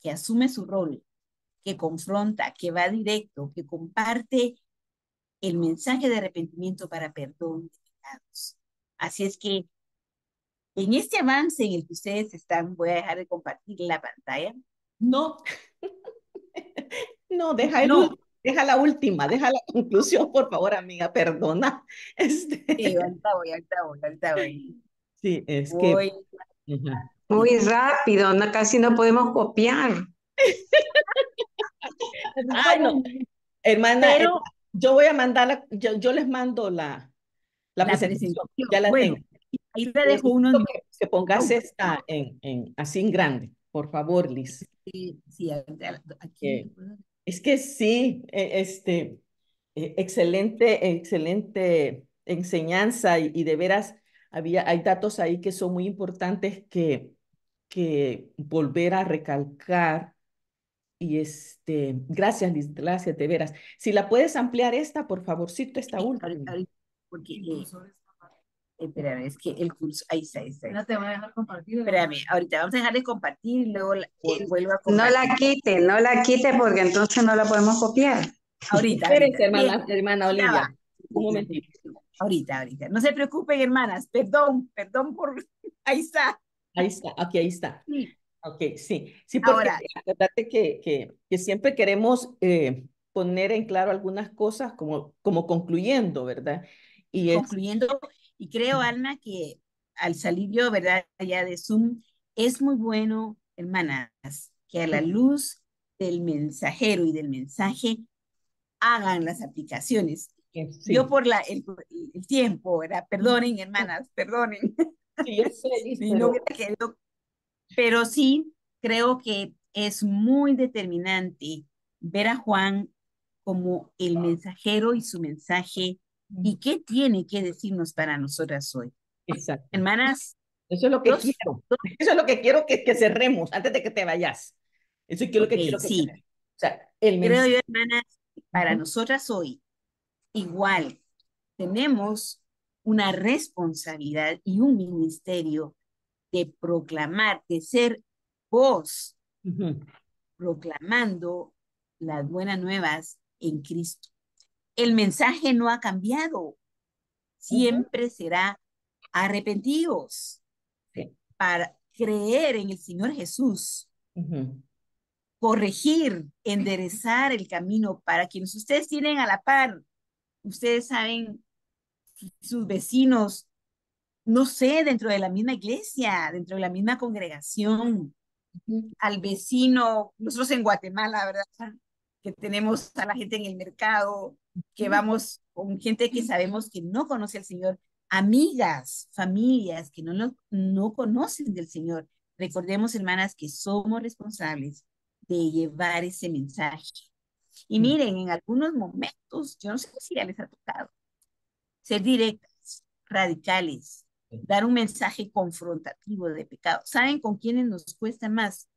que asume su rol, que confronta, que va directo, que comparte el mensaje de arrepentimiento para perdón de pecados. Así es que en este avance en el que ustedes están, voy a dejar de compartir la pantalla. No, no, No, deja la última, deja la conclusión, por favor, amiga, perdona. ahorita voy, ahorita voy, ahorita voy. Sí, es que, Voy, ajá. Muy rápido, no, casi no podemos copiar. Ay, no, hermana, pero yo voy a mandar, yo les mando la la presentación, presentación, ya la tengo. bueno, ahí le dejo unos Necesito minutos. que pongas esta así en grande, por favor, Liz. Sí, aquí. Eh, es que sí, excelente, excelente enseñanza y de veras hay datos ahí que son muy importantes que volver a recalcar. Y gracias, Liz, gracias, de veras. Si la puedes ampliar esta, por favorcito, esta Sí, última. ahorita, porque, espérame, es que el curso, ahí está, ahí está. No te voy a dejar compartir. Espérame, ahorita vamos a dejar de compartir y luego vuelvo a No compartir. no la quite porque entonces no la podemos copiar. Ahorita, ahorita. Espérense, Bien, hermana ya Olivia, va. un momentito. Ahorita, ahorita. No se preocupen, hermanas. Perdón, perdón por. Ahí está. Ahí está, aquí, ahí está. Sí. Ok, sí, sí, porque Ahora, acuérdate que siempre queremos poner en claro algunas cosas como concluyendo, ¿verdad? Y es, concluyendo, y creo, Alma, que al salir yo, ¿verdad? Ya de Zoom, es muy bueno, hermanas, que a la luz del mensajero y del mensaje hagan las aplicaciones. Yo sí, por el tiempo, ¿verdad? Perdonen, hermanas, perdonen. sí, yo sé, Liz, Y no hubiera querido, pero sí creo que es muy determinante ver a Juan como el mensajero y su mensaje y qué tiene que decirnos para nosotras hoy. exacto. Hermanas, Eso es lo que dos, quiero. Eso es lo que quiero que cerremos antes de que te vayas. Eso es lo ok, que quiero que sí, cerremos. O sea, el creo mensaje. yo, hermanas, para nosotras hoy, igual, tenemos una responsabilidad y un ministerio de proclamar, de ser voz, proclamando las buenas nuevas en Cristo. El mensaje no ha cambiado, siempre será arrepentidos Sí. para creer en el Señor Jesús, corregir, enderezar el camino para quienes ustedes tienen a la par. Ustedes saben, sus vecinos, no sé, dentro de la misma iglesia, dentro de la misma congregación, al vecino, nosotros en Guatemala, ¿verdad? Que tenemos a la gente en el mercado, que vamos con gente que sabemos que no conoce al Señor, amigas, familias que no conocen del Señor. Recordemos, hermanas, que somos responsables de llevar ese mensaje. Y miren, en algunos momentos, yo no sé si ya les ha tocado, ser directas, radicales, dar un mensaje confrontativo de pecado. ¿Saben con quiénes nos cuesta más?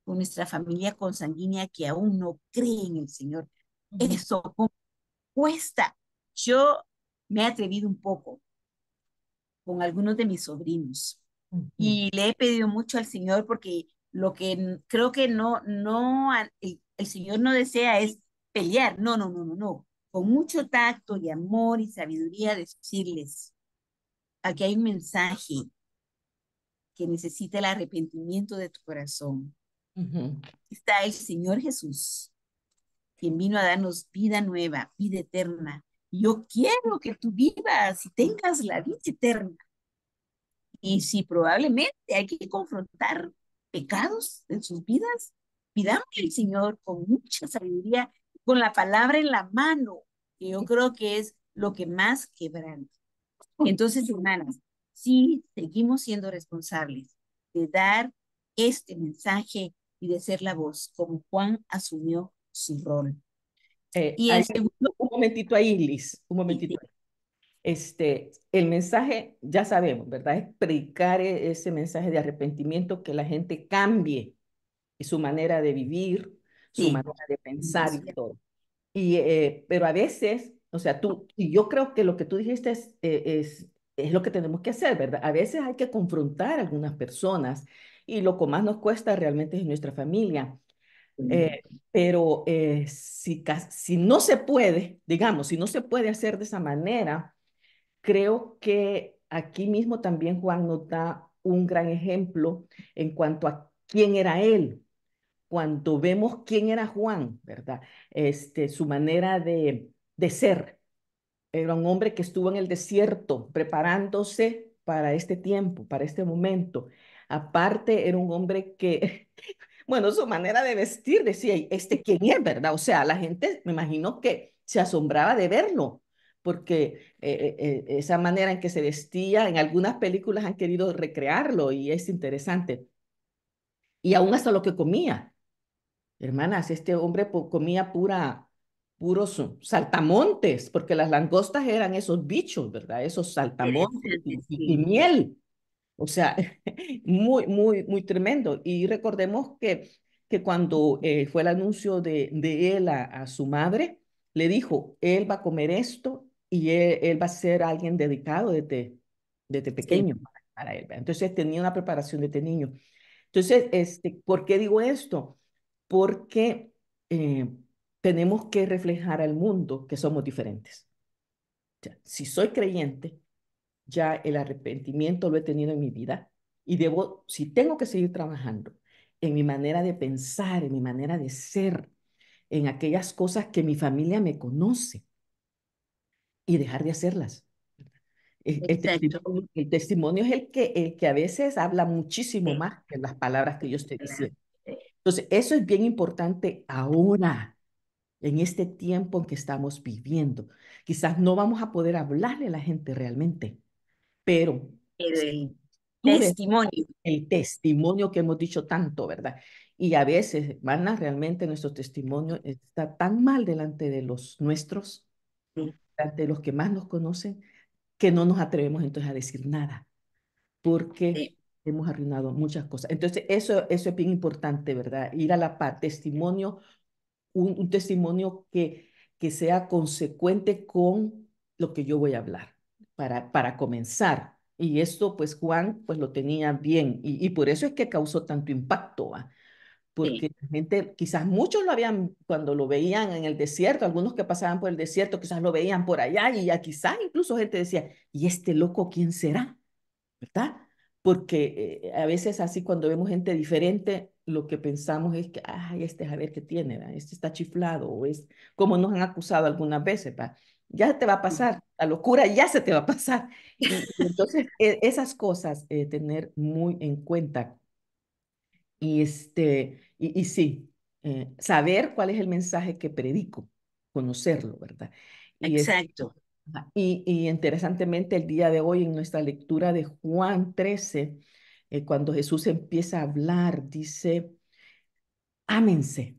Con nuestra familia consanguínea que aún no cree en el Señor. Eso cuesta. Yo me he atrevido un poco con algunos de mis sobrinos. Ujú, Y le he pedido mucho al Señor porque lo que creo que el Señor no desea es pelear. No, no, no, no, no. Con mucho tacto y amor y sabiduría decirles, aquí hay un mensaje que necesita el arrepentimiento de tu corazón. ujú. Está el Señor Jesús, quien vino a darnos vida nueva, vida eterna. Yo quiero que tú vivas y tengas la vida eterna. Y si probablemente hay que confrontar pecados en sus vidas, pidámosle al Señor con mucha sabiduría, con la palabra en la mano, que yo creo que es lo que más quebranta. Entonces, hermanas, sí seguimos siendo responsables de dar este mensaje y de ser la voz, como Juan asumió su rol. Y en Ahí, segundo, un momentito ahí, Liz, un sí, sí, momentito. El mensaje, ya sabemos, ¿verdad? Es predicar ese mensaje de arrepentimiento, que la gente cambie su manera de vivir, su sí, manera de pensar y todo. Pero a veces, o sea, y yo creo que lo que tú dijiste es lo que tenemos que hacer, ¿verdad? A veces hay que confrontar a algunas personas y lo que más nos cuesta realmente es nuestra familia. Pero si no se puede, digamos, si no se puede hacer de esa manera, creo que aquí mismo también Juan nos da un gran ejemplo en cuanto a quién era él. Cuando vemos quién era Juan, ¿verdad? Su manera de ser. Era un hombre que estuvo en el desierto preparándose para este tiempo, para este momento. Aparte, era un hombre que, bueno, su manera de vestir decía, ¿este quién es, verdad? O sea, la gente me imagino que se asombraba de verlo, porque esa manera en que se vestía, en algunas películas han querido recrearlo y es interesante. Y aún hasta lo que comía. Hermanas, este hombre comía puros saltamontes, porque las langostas eran esos bichos, ¿verdad? Esos saltamontes interesante, y sí, miel. O sea, muy, muy, muy tremendo. Y recordemos que cuando fue el anuncio de él a su madre, le dijo, él va a comer esto y él va a ser alguien dedicado desde sí, pequeño para él. ¿Verdad? Entonces tenía una preparación desde niño. Entonces, ¿por qué digo esto? Porque tenemos que reflejar al mundo que somos diferentes. O sea, si soy creyente, ya el arrepentimiento lo he tenido en mi vida y si tengo que seguir trabajando en mi manera de pensar, en mi manera de ser, en aquellas cosas que mi familia me conoce y dejar de hacerlas. exacto. El testimonio es el que a veces habla muchísimo más que las palabras que yo estoy diciendo. Entonces, eso es bien importante ahora, en este tiempo en que estamos viviendo. Quizás no vamos a poder hablarle a la gente realmente, pero Pero el tú de testimonio, el testimonio que hemos dicho tanto, ¿verdad? Y a veces, hermanas, realmente nuestro testimonio está tan mal delante de los nuestros, sí, delante de los que más nos conocen, que no nos atrevemos entonces a decir nada, porque sí, hemos arruinado muchas cosas. Entonces, eso es bien importante, ¿verdad? Ir a la par, testimonio, un testimonio que sea consecuente con lo que yo voy a hablar, para comenzar. Y esto, pues Juan, pues lo tenía bien, y por eso es que causó tanto impacto, ¿va? sí, Porque la gente, quizás muchos lo habían, cuando lo veían en el desierto, algunos que pasaban por el desierto, quizás lo veían por allá, y ya quizás incluso gente decía, ¿y este loco quién será? ¿Verdad? Porque a veces así cuando vemos gente diferente, lo que pensamos es que, ay, este es a ver qué tiene, ¿verdad? Este está chiflado, o es como nos han acusado algunas veces, ¿verdad? Ya te va a sí, pasar, la locura ya se te va a pasar. Y entonces esas cosas tener muy en cuenta y sí, saber cuál es el mensaje que predico, conocerlo, ¿verdad? Y exacto, ajá. Y interesantemente, el día de hoy en nuestra lectura de Juan 13, cuando Jesús empieza a hablar, dice, ámense,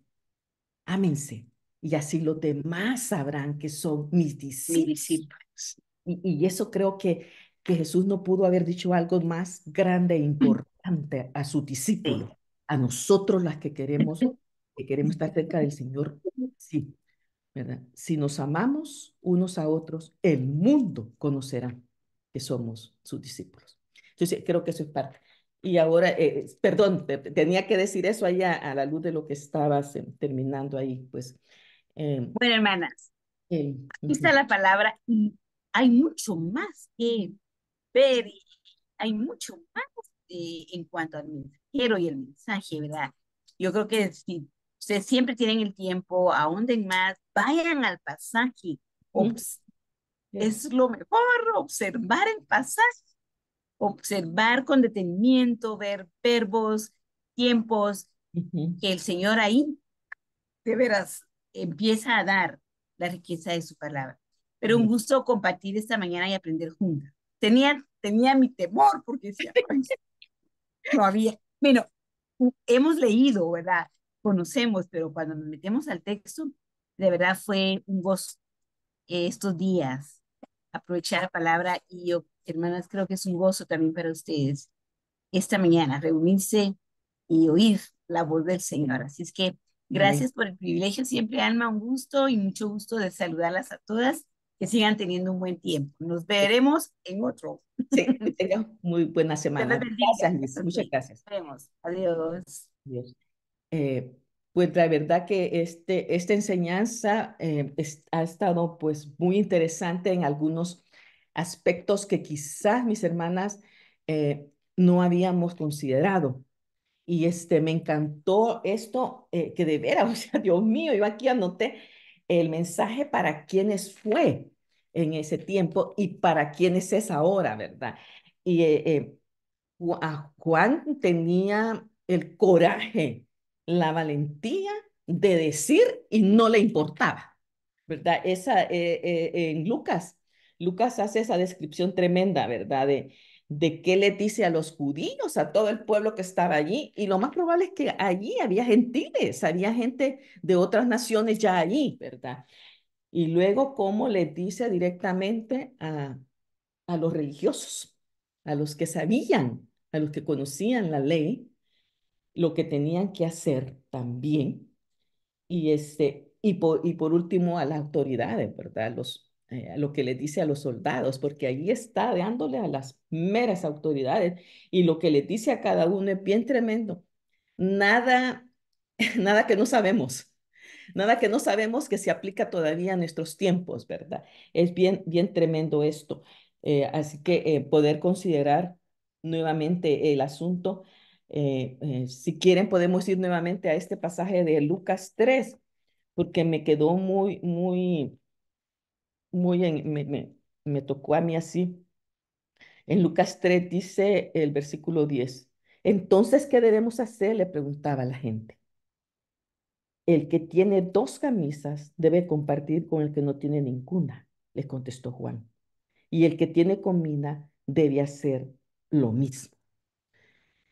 ámense, y así los demás sabrán que son mis mi discípulos. discípulo. Y eso creo que Jesús no pudo haber dicho algo más grande e importante a sus Sí, discípulos, a nosotros las que queremos estar cerca del Señor. Sí, ¿verdad? Si nos amamos unos a otros, el mundo conocerá que somos sus discípulos. Entonces, Entonces, creo que eso es parte. Y ahora, perdón, tenía que decir eso ahí a la luz de lo que estabas terminando ahí, pues. Bueno, hermanas, aquí está Ujú. la palabra y hay mucho más que ver, y hay mucho más en cuanto al mensajero y el mensaje, ¿verdad? Yo creo que si ustedes siempre tienen el tiempo, ahonden más, vayan al pasaje. Ujú. Es lo mejor, observar el pasaje, observar con detenimiento, ver verbos, tiempos, Ujú. que el Señor ahí de veras empieza a dar la riqueza de su palabra. Pero un Amén. gusto compartir esta mañana y aprender juntas. Tenía mi temor porque decía, "Ay, no había". Bueno, hemos leído, ¿verdad? Conocemos, pero cuando nos metemos al texto, de verdad fue un gozo estos días aprovechar la palabra y yo, hermanas, creo que es un gozo también para ustedes esta mañana, reunirse y oír la voz del Señor. Así es que Amén. gracias por el privilegio, siempre, Alma, un gusto y mucho gusto de saludarlas a todas, que sigan teniendo un buen tiempo. Nos veremos en otro. Sí, que tengas muy buena Dios les semana. bendiga. Gracias, Liz. Ok, Muchas gracias. nos vemos. Adiós. Dios. Pues la verdad que esta enseñanza ha estado pues muy interesante en algunos aspectos que quizás mis hermanas no habíamos considerado. Y me encantó esto, que de veras, o sea, Dios mío, yo aquí anoté el mensaje para quienes fue en ese tiempo y para quienes es ahora, ¿verdad? Y Juan tenía el coraje, la valentía de decir y no le importaba, ¿verdad? En Lucas hace esa descripción tremenda, ¿verdad? De qué le dice a los judíos, a todo el pueblo que estaba allí. Y lo más probable es que allí había gentiles, había gente de otras naciones ya allí, ¿verdad? Y luego cómo le dice directamente a los religiosos, a los que sabían, a los que conocían la ley, lo que tenían que hacer también. Y por último a las autoridades, ¿verdad? A lo que les dice a los soldados, porque ahí está dándole a las meras autoridades y lo que les dice a cada uno es bien tremendo. Nada, nada que no sabemos. Nada que no sabemos que se aplica todavía a nuestros tiempos, ¿verdad? Es bien, bien tremendo esto. Así que poder considerar nuevamente el asunto. Si quieren, podemos ir nuevamente a este pasaje de Lucas 3 porque me quedó muy, muy, me tocó a mí así. En Lucas 3 dice el versículo 10. Entonces, ¿qué debemos hacer? Le preguntaba la gente. El que tiene dos camisas debe compartir con el que no tiene ninguna, le contestó Juan. Y el que tiene comida debe hacer lo mismo.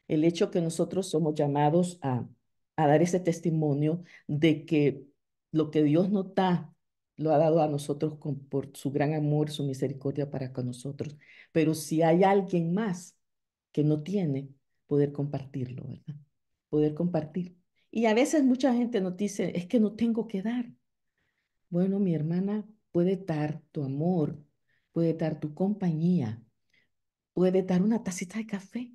El hecho que nosotros somos llamados a dar ese testimonio de que lo que Dios nos da, lo ha dado a nosotros por su gran amor, su misericordia para con nosotros. Pero si hay alguien más que no tiene, poder compartirlo, ¿verdad? Poder compartir. Y a veces mucha gente nos dice, es que no tengo que dar. Bueno, mi hermana puede dar tu amor, puede dar tu compañía, puede dar una tacita de café,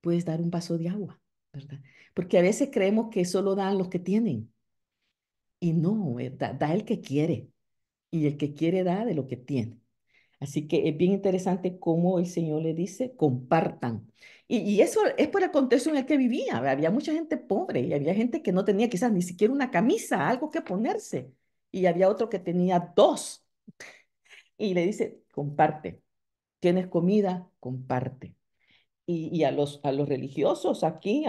puedes dar un vaso de agua, ¿verdad? Porque a veces creemos que solo dan los que tienen y no, da el que quiere y el que quiere da de lo que tiene. Así que es bien interesante cómo el Señor le dice, compartan. Y eso es por el contexto en el que vivía. Había mucha gente pobre y había gente que no tenía quizás ni siquiera una camisa, algo que ponerse. Y había otro que tenía dos. Y le dice, comparte. ¿Tienes comida? Comparte. Y a los religiosos aquí,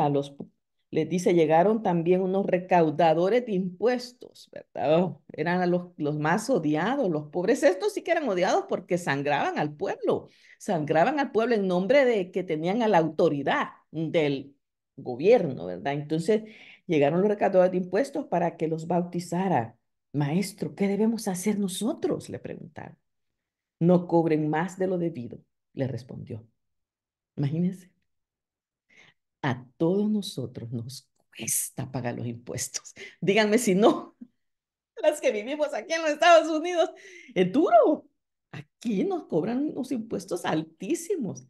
les dice, llegaron también unos recaudadores de impuestos, ¿verdad? Oh, eran los más odiados, los pobres estos sí que eran odiados porque sangraban al pueblo en nombre de que tenían a la autoridad del gobierno, ¿verdad? Entonces llegaron los recaudadores de impuestos para que los bautizara. Maestro, ¿qué debemos hacer nosotros? Le preguntaron. No cobren más de lo debido, le respondió. Imagínense. A todos nosotros nos cuesta pagar los impuestos. Díganme si no, las que vivimos aquí en los Estados Unidos, es duro. Aquí nos cobran unos impuestos altísimos.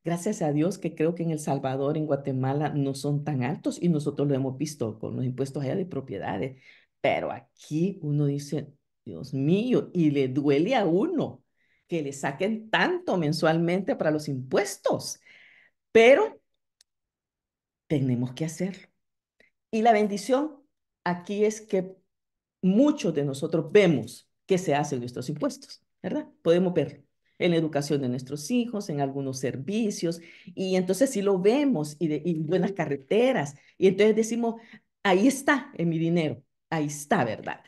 Gracias a Dios que creo que en El Salvador, en Guatemala, no son tan altos y nosotros lo hemos visto con los impuestos allá de propiedades. Pero aquí uno dice, Dios mío, y le duele a uno que le saquen tanto mensualmente para los impuestos, pero tenemos que hacerlo. Y la bendición aquí es que muchos de nosotros vemos qué se hace en nuestros impuestos, ¿verdad? Podemos verlo en la educación de nuestros hijos, en algunos servicios, y entonces sí lo vemos, y buenas carreteras, y entonces decimos, ahí está en mi dinero, ahí está, ¿verdad?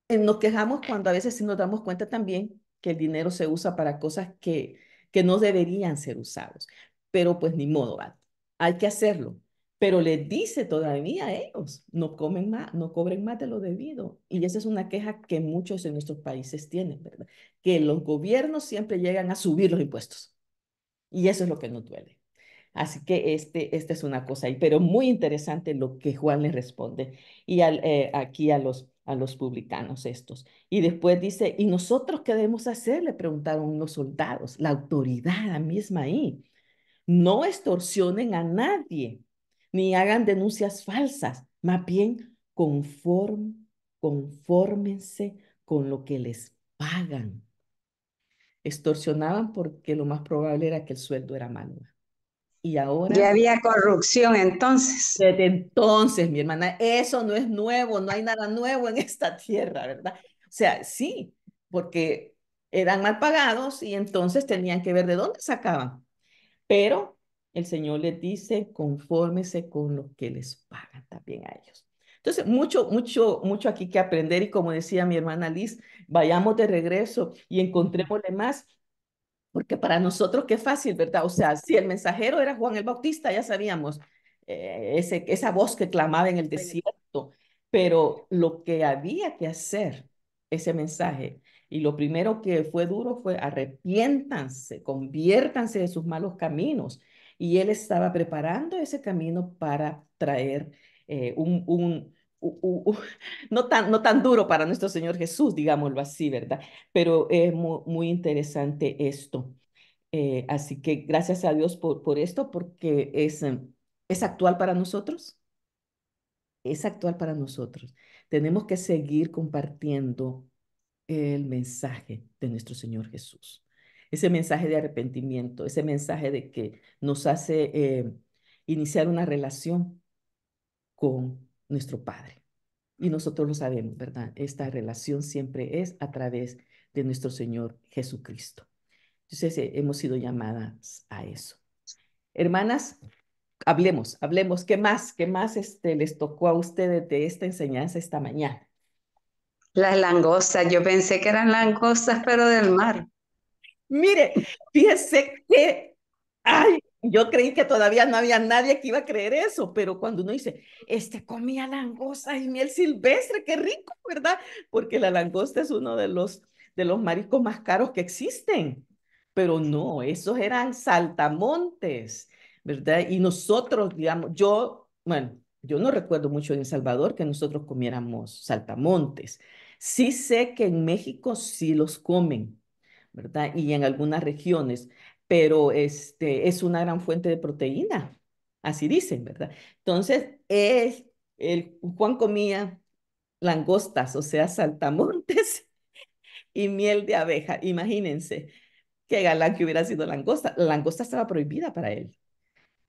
Nos quejamos cuando a veces sí nos damos cuenta también que el dinero se usa para cosas que no deberían ser usados. Pero pues ni modo, ¿va? Hay que hacerlo. Pero les dice todavía a ellos, no comen más, no cobren más de lo debido. Y esa es una queja que muchos de nuestros países tienen, ¿verdad? Que los gobiernos siempre llegan a subir los impuestos. Y eso es lo que nos duele. Así que esta es una cosa ahí, pero muy interesante lo que Juan le responde y aquí a los publicanos estos. Y después dice, ¿y nosotros qué debemos hacer? Le preguntaron los soldados, la autoridad misma ahí. No extorsionen a nadie, ni hagan denuncias falsas, más bien confórmense con lo que les pagan. Extorsionaban porque lo más probable era que el sueldo era malo. Y Ya ahora, había corrupción entonces. desde entonces, mi hermana, eso no es nuevo, no hay nada nuevo en esta tierra, ¿verdad? O sea, sí, porque eran mal pagados y entonces tenían que ver de dónde sacaban. Pero el Señor les dice, confórmese con lo que les pagan también a ellos. Entonces, mucho aquí que aprender y como decía mi hermana Liz, vayamos de regreso y encontrémosle más. Porque para nosotros qué fácil, ¿verdad? O sea, si el mensajero era Juan el Bautista, ya sabíamos, esa voz que clamaba en el desierto, pero lo que había que hacer, ese mensaje, y lo primero que fue duro fue arrepiéntanse, conviértanse de sus malos caminos. Y él estaba preparando ese camino para traer no tan duro para nuestro Señor Jesús, digámoslo así, ¿verdad? Pero es muy interesante esto. Así que gracias a Dios por esto, porque es actual para nosotros, es actual para nosotros. Tenemos que seguir compartiendo el mensaje de nuestro Señor Jesús. Ese mensaje de arrepentimiento, ese mensaje de que nos hace iniciar una relación con nuestro Padre. Y nosotros lo sabemos, ¿verdad? Esta relación siempre es a través de nuestro Señor Jesucristo. Entonces, hemos sido llamadas a eso. Hermanas, hablemos. ¿Qué más les tocó a ustedes de esta enseñanza esta mañana? Las langostas, yo pensé que eran langostas, pero del mar. Mire, fíjese que, ay, yo creí que todavía no había nadie que iba a creer eso, pero cuando uno dice, comía langosta y miel silvestre, qué rico, ¿verdad? Porque la langosta es uno de los mariscos más caros que existen, pero no, esos eran saltamontes, ¿verdad? Y nosotros, digamos, bueno, yo no recuerdo mucho en El Salvador que nosotros comiéramos saltamontes. Sí sé que en México sí los comen, ¿verdad? Y en algunas regiones, pero es una gran fuente de proteína, así dicen, ¿verdad? Entonces, Juan comía langostas, o sea, saltamontes y miel de abeja. Imagínense qué galán que hubiera sido langosta. La langosta estaba prohibida para él.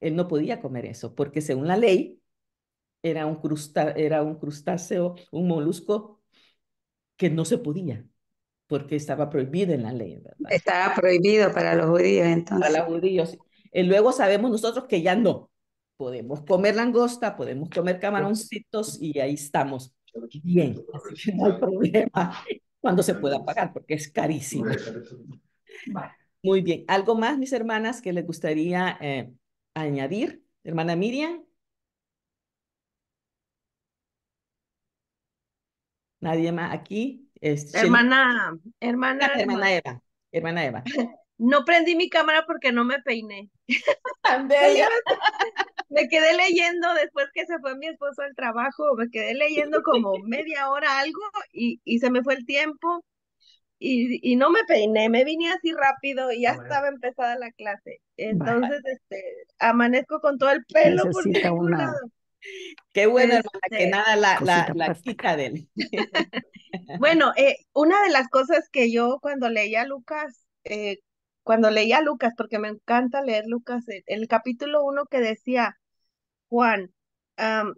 Él no podía comer eso, porque según la ley era un crustáceo, un molusco que no se podía, porque estaba prohibido en la ley, ¿verdad? Estaba prohibido para los judíos Para entonces. los judíos. Luego sabemos nosotros que ya no. Podemos comer langosta, podemos comer camaroncitos y ahí estamos bien. Así que no hay problema cuando se pueda pagar porque es carísimo. Muy bien. ¿Algo más, mis hermanas, que les gustaría añadir? Hermana Miriam, nadie más aquí. Hermana Hermana Alma, Eva. Hermana Eva. no prendí mi cámara porque no me peiné. Tan Me bella. iba- Me quedé leyendo después que se fue mi esposo al trabajo, me quedé leyendo como media hora algo y se me fue el tiempo y no me peiné, me vine así rápido y ya estaba empezada la clase. Vaya, Entonces, amanezco con todo el pelo por necesita ningún una lado. Qué bueno, hermana, que Este, nada cosita la plástica. quita de él. bueno, una de las cosas que yo cuando leía Lucas, porque me encanta leer Lucas, el capítulo 1 que decía Juan,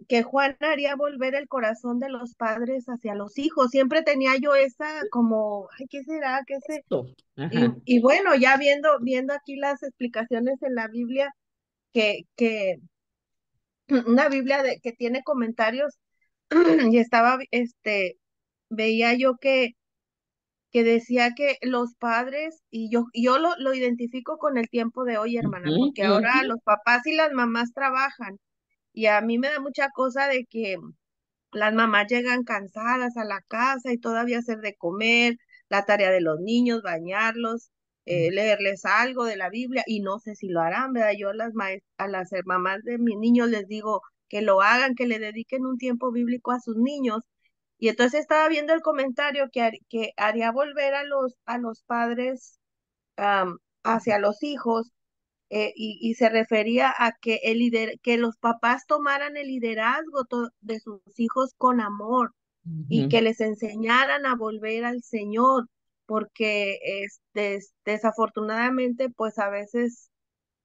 que Juan haría volver el corazón de los padres hacia los hijos. Siempre tenía yo esa como, ay, ¿qué será? ¿Qué sé? Esto. Y, Ajá. y bueno, ya viendo aquí las explicaciones en la Biblia, que una Biblia que tiene comentarios, y veía yo que decía que los padres, y yo lo identifico con el tiempo de hoy, hermana, Ujú, porque ahora ujú, los papás y las mamás trabajan, y a mí me da mucha cosa de que las mamás llegan cansadas a la casa y todavía hacer de comer, la tarea de los niños, bañarlos, leerles algo de la Biblia, y no sé si lo harán, ¿verdad? Yo a las mamás de mis niños les digo que lo hagan, que le dediquen un tiempo bíblico a sus niños. Y entonces estaba viendo el comentario que haría volver a los padres hacia los hijos, y se refería a que que los papás tomaran el liderazgo de sus hijos con amor y ujú. que les enseñaran a volver al Señor, porque desafortunadamente, pues a veces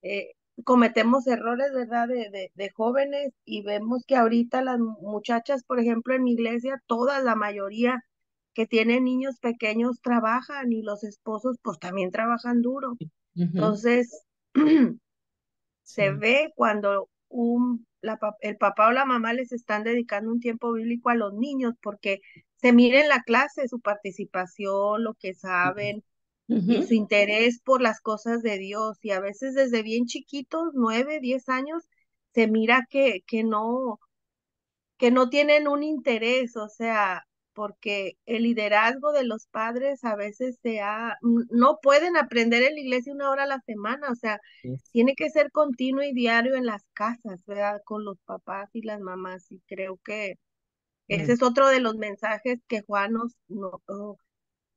eh, cometemos errores, ¿verdad? De jóvenes, y vemos que ahorita las muchachas, por ejemplo, en mi iglesia, toda la mayoría que tienen niños pequeños trabajan, y los esposos pues también trabajan duro. Ujú. Entonces, se Sí. ve cuando el papá o la mamá les están dedicando un tiempo bíblico a los niños, porque se mira en la clase su participación, lo que saben y su Ujú. interés por las cosas de Dios. Y a veces desde bien chiquitos, 9, 10 años, se mira que no tienen un interés, o sea, porque el liderazgo de los padres a veces no pueden aprender en la iglesia 1 hora a la semana, o sea, Es- tiene que ser continuo y diario en las casas, ¿verdad? Con los papás y las mamás, y creo que ese mm, es otro de los mensajes que Juan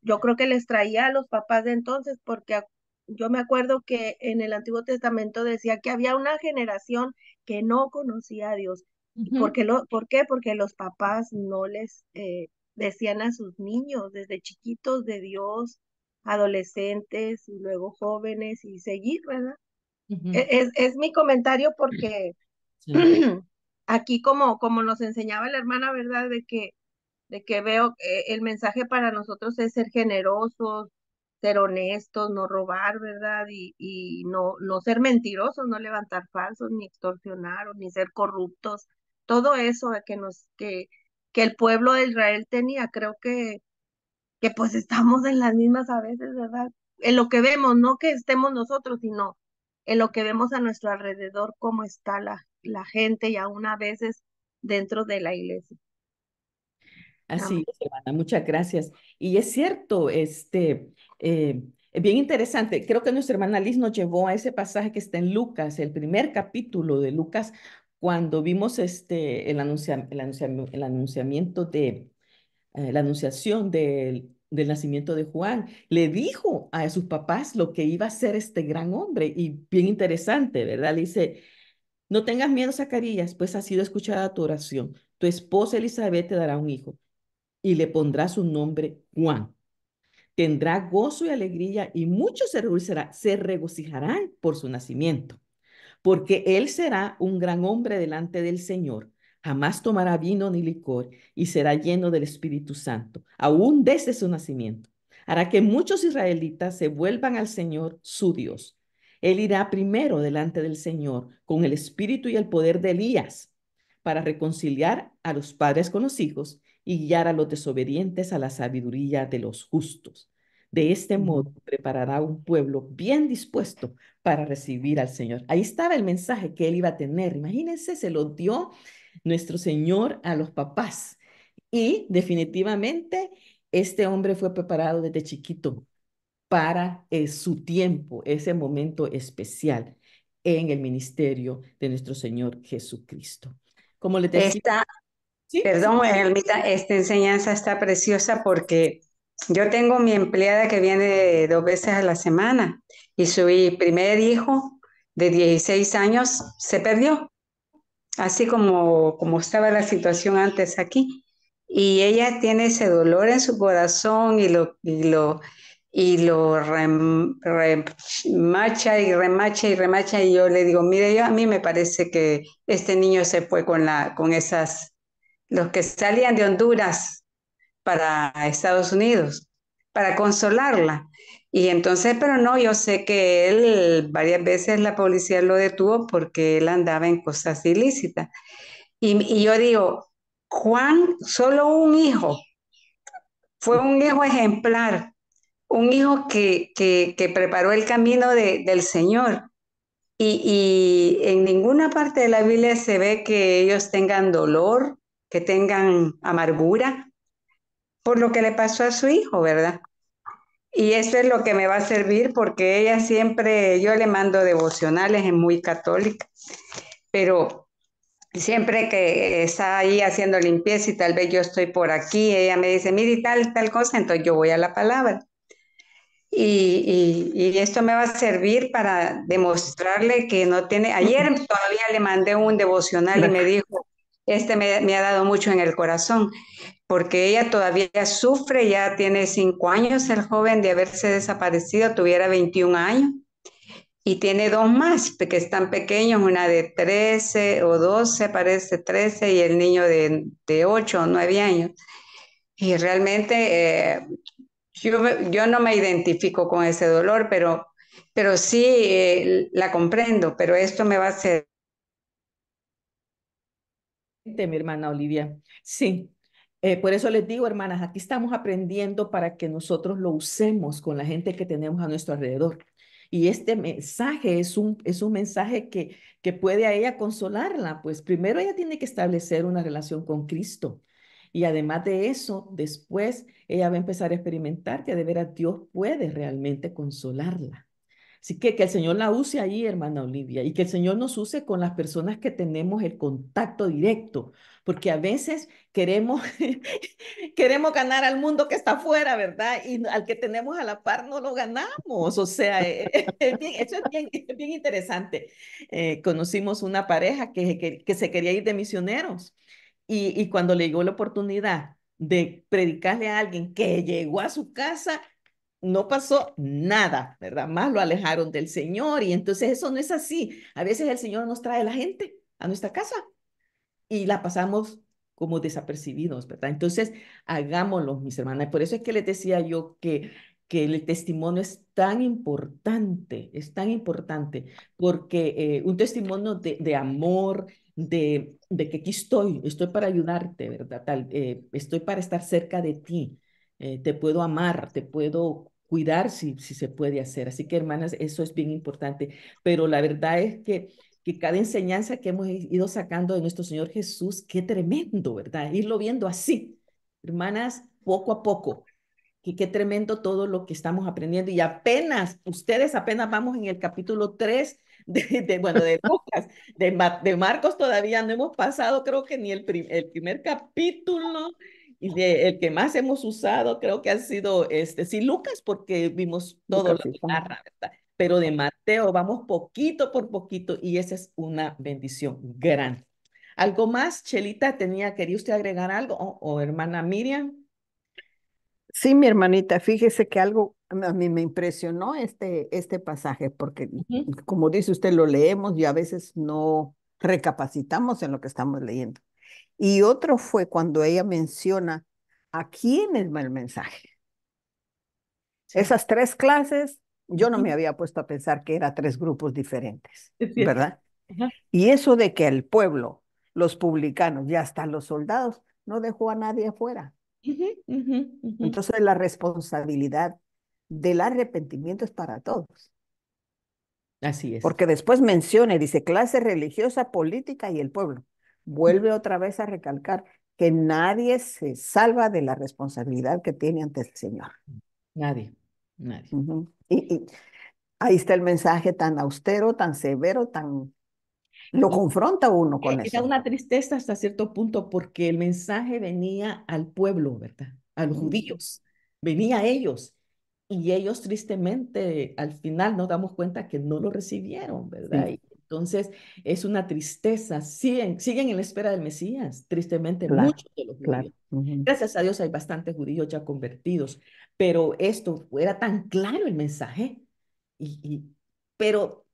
yo creo que les traía a los papás de entonces, porque yo me acuerdo que en el Antiguo Testamento decía que había una generación que no conocía a Dios. ¿Y ujú. por qué? Porque los papás no les decían a sus niños desde chiquitos de Dios, adolescentes y luego jóvenes, y seguir, ¿verdad? Ujú. Es mi comentario porque Sí. aquí como nos enseñaba la hermana, ¿verdad? De que veo que el mensaje para nosotros es ser generosos, ser honestos, no robar, ¿verdad? Y no ser mentirosos, no levantar falsos, ni extorsionar, ni ser corruptos. Todo eso que el pueblo de Israel tenía, creo que pues estamos en las mismas a veces, ¿verdad? En lo que vemos, no que estemos nosotros, sino en lo que vemos a nuestro alrededor, cómo está la gente, y aún a veces dentro de la iglesia. Así Amén. es, hermana, muchas gracias. Y es cierto, es bien interesante. Creo que nuestra hermana Liz nos llevó a ese pasaje que está en Lucas, el primer capítulo de Lucas, cuando vimos el anunciamiento la anunciación del nacimiento de Juan. Le dijo a sus papás lo que iba a ser este gran hombre, y bien interesante, ¿verdad? Le dice, no tengas miedo, Zacarías, pues ha sido escuchada tu oración. Tu esposa Elizabeth te dará un hijo y le pondrá su nombre Juan. Tendrá gozo y alegría, y muchos se regocijarán por su nacimiento, porque él será un gran hombre delante del Señor. Jamás tomará vino ni licor, y será lleno del Espíritu Santo, aún desde su nacimiento. Hará que muchos israelitas se vuelvan al Señor su Dios. Él irá primero delante del Señor con el espíritu y el poder de Elías, para reconciliar a los padres con los hijos y guiar a los desobedientes a la sabiduría de los justos. De este modo preparará un pueblo bien dispuesto para recibir al Señor. Ahí estaba el mensaje que él iba a tener. Imagínense, se lo dio nuestro Señor a los papás. Y definitivamente este hombre fue preparado desde chiquito para su tiempo, ese momento especial en el ministerio de nuestro Señor Jesucristo. Como les decía, Esta, sí, sí. perdón, Elmita, esta enseñanza está preciosa porque Yo tengo mi empleada que viene 2 veces a la semana y su primer hijo de 16 años se perdió, así como estaba la situación antes aquí. Y ella tiene ese dolor en su corazón y lo remacha y remacha y remacha. Y yo le digo, mire, a mí me parece que este niño se fue con los que salían de Honduras para Estados Unidos, para consolarla. Y entonces, pero no, yo sé que él varias veces la policía lo detuvo porque él andaba en cosas ilícitas. Y yo digo, Juan, solo un hijo, fue un hijo ejemplar, un hijo que preparó el camino del Señor. Y en ninguna parte de la Biblia se ve que ellos tengan dolor, que tengan amargura por lo que le pasó a su hijo, ¿verdad? Y eso es lo que me va a servir porque ella siempre, yo le mando devocionales, es muy católica, pero siempre que está ahí haciendo limpieza y tal vez yo estoy por aquí, ella me dice, mire tal cosa, entonces yo voy a la palabra. Y esto me va a servir para demostrarle que no tiene, ayer todavía le mandé un devocional y me dijo, me ha dado mucho en el corazón, porque ella todavía sufre, ya tiene 5 años el joven de haberse desaparecido, tuviera 21 años, y tiene dos más que están pequeños, una de 13 o 12, parece 13, y el niño de 8 o 9 años. Y realmente yo no me identifico con ese dolor, pero sí la comprendo, pero esto me va a hacer. De mi hermana Olivia. Sí, por eso les digo, hermanas, aquí estamos aprendiendo para que nosotros lo usemos con la gente que tenemos a nuestro alrededor. Y este mensaje es un mensaje que puede a ella consolarla, pues primero ella tiene que establecer una relación con Cristo. Y además de eso, después ella va a empezar a experimentar que de veras Dios puede realmente consolarla. Así que el Señor la use ahí, hermana Olivia, y que el Señor nos use con las personas que tenemos el contacto directo, porque a veces queremos, queremos ganar al mundo que está afuera, ¿verdad? Y al que tenemos a la par no lo ganamos. O sea, eso es bien interesante. Conocimos una pareja que se quería ir de misioneros y cuando le llegó la oportunidad de predicarle a alguien que llegó a su casa, no pasó nada, ¿verdad? Más lo alejaron del Señor y entonces eso no es así. A veces el Señor nos trae la gente a nuestra casa y la pasamos como desapercibidos, ¿verdad? Entonces, hagámoslo, mis hermanas. Por eso es que les decía yo que el testimonio es tan importante, porque un testimonio de amor, de que aquí estoy para ayudarte, ¿verdad? Estoy para estar cerca de ti, te puedo amar, te puedo cuidar si se puede hacer. Así que, hermanas, eso es bien importante. Pero la verdad es que cada enseñanza que hemos ido sacando de nuestro Señor Jesús, qué tremendo, ¿verdad? Irlo viendo así, hermanas, poco a poco. Qué tremendo todo lo que estamos aprendiendo. Y ustedes apenas vamos en el capítulo 3 bueno, de Lucas, de Marcos todavía no hemos pasado, creo que ni el primer capítulo, y el que más hemos usado creo que ha sido sí, Lucas, porque vimos todo lo Lucas, que hija. narra, ¿verdad? Pero de Mateo vamos poquito por poquito y esa es una bendición grande. ¿Algo más, Chelita? ¿Quería usted agregar algo? O hermana Miriam. Sí, mi hermanita, fíjese que algo a mí me impresionó este pasaje, porque Ujú. como dice usted, lo leemos y a veces no recapacitamos en lo que estamos leyendo. Y otro fue cuando ella menciona a quién es el mensaje. Sí. Esas tres clases, yo no me Ujú. había puesto a pensar que eran tres grupos diferentes, Es cierto. ¿verdad? Ajá. Y eso de que el pueblo, los publicanos y hasta los soldados, no dejó a nadie afuera. Ujú, ujú, ujú. Entonces la responsabilidad del arrepentimiento es para todos. Así es. Porque después menciona y dice clase religiosa, política y el pueblo. Vuelve otra vez a recalcar que nadie se salva de la responsabilidad que tiene ante el Señor. Nadie, nadie. Ujú. Y ahí está el mensaje tan austero, tan severo, tan... Lo Y confronta uno con era eso. una tristeza hasta cierto punto porque el mensaje venía al pueblo, ¿verdad? A los Ujú. judíos. venía a ellos. Y ellos tristemente al final nos damos cuenta que no lo recibieron, ¿verdad? Sí, Y entonces es una tristeza. Siguen en la espera del Mesías, tristemente, claro, muchos de los claro. judíos. Ujú. Gracias a Dios hay bastantes judíos ya convertidos, pero esto era tan claro el mensaje, pero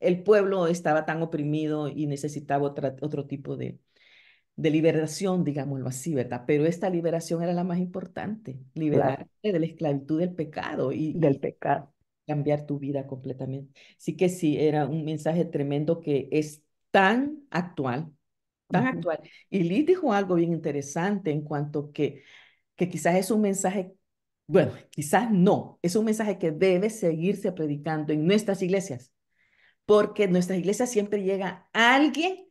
el pueblo estaba tan oprimido y necesitaba otro tipo de liberación, digámoslo así, ¿verdad? Pero esta liberación era la más importante, Claro, liberarte de la esclavitud del pecado del y pecado. cambiar tu vida completamente. Así que sí, era un mensaje tremendo que es tan Ujú. actual. Y Liz dijo algo bien interesante en cuanto que quizás es un mensaje, bueno, quizás no, es un mensaje que debe seguirse predicando en nuestras iglesias, porque en nuestras iglesias siempre llega alguien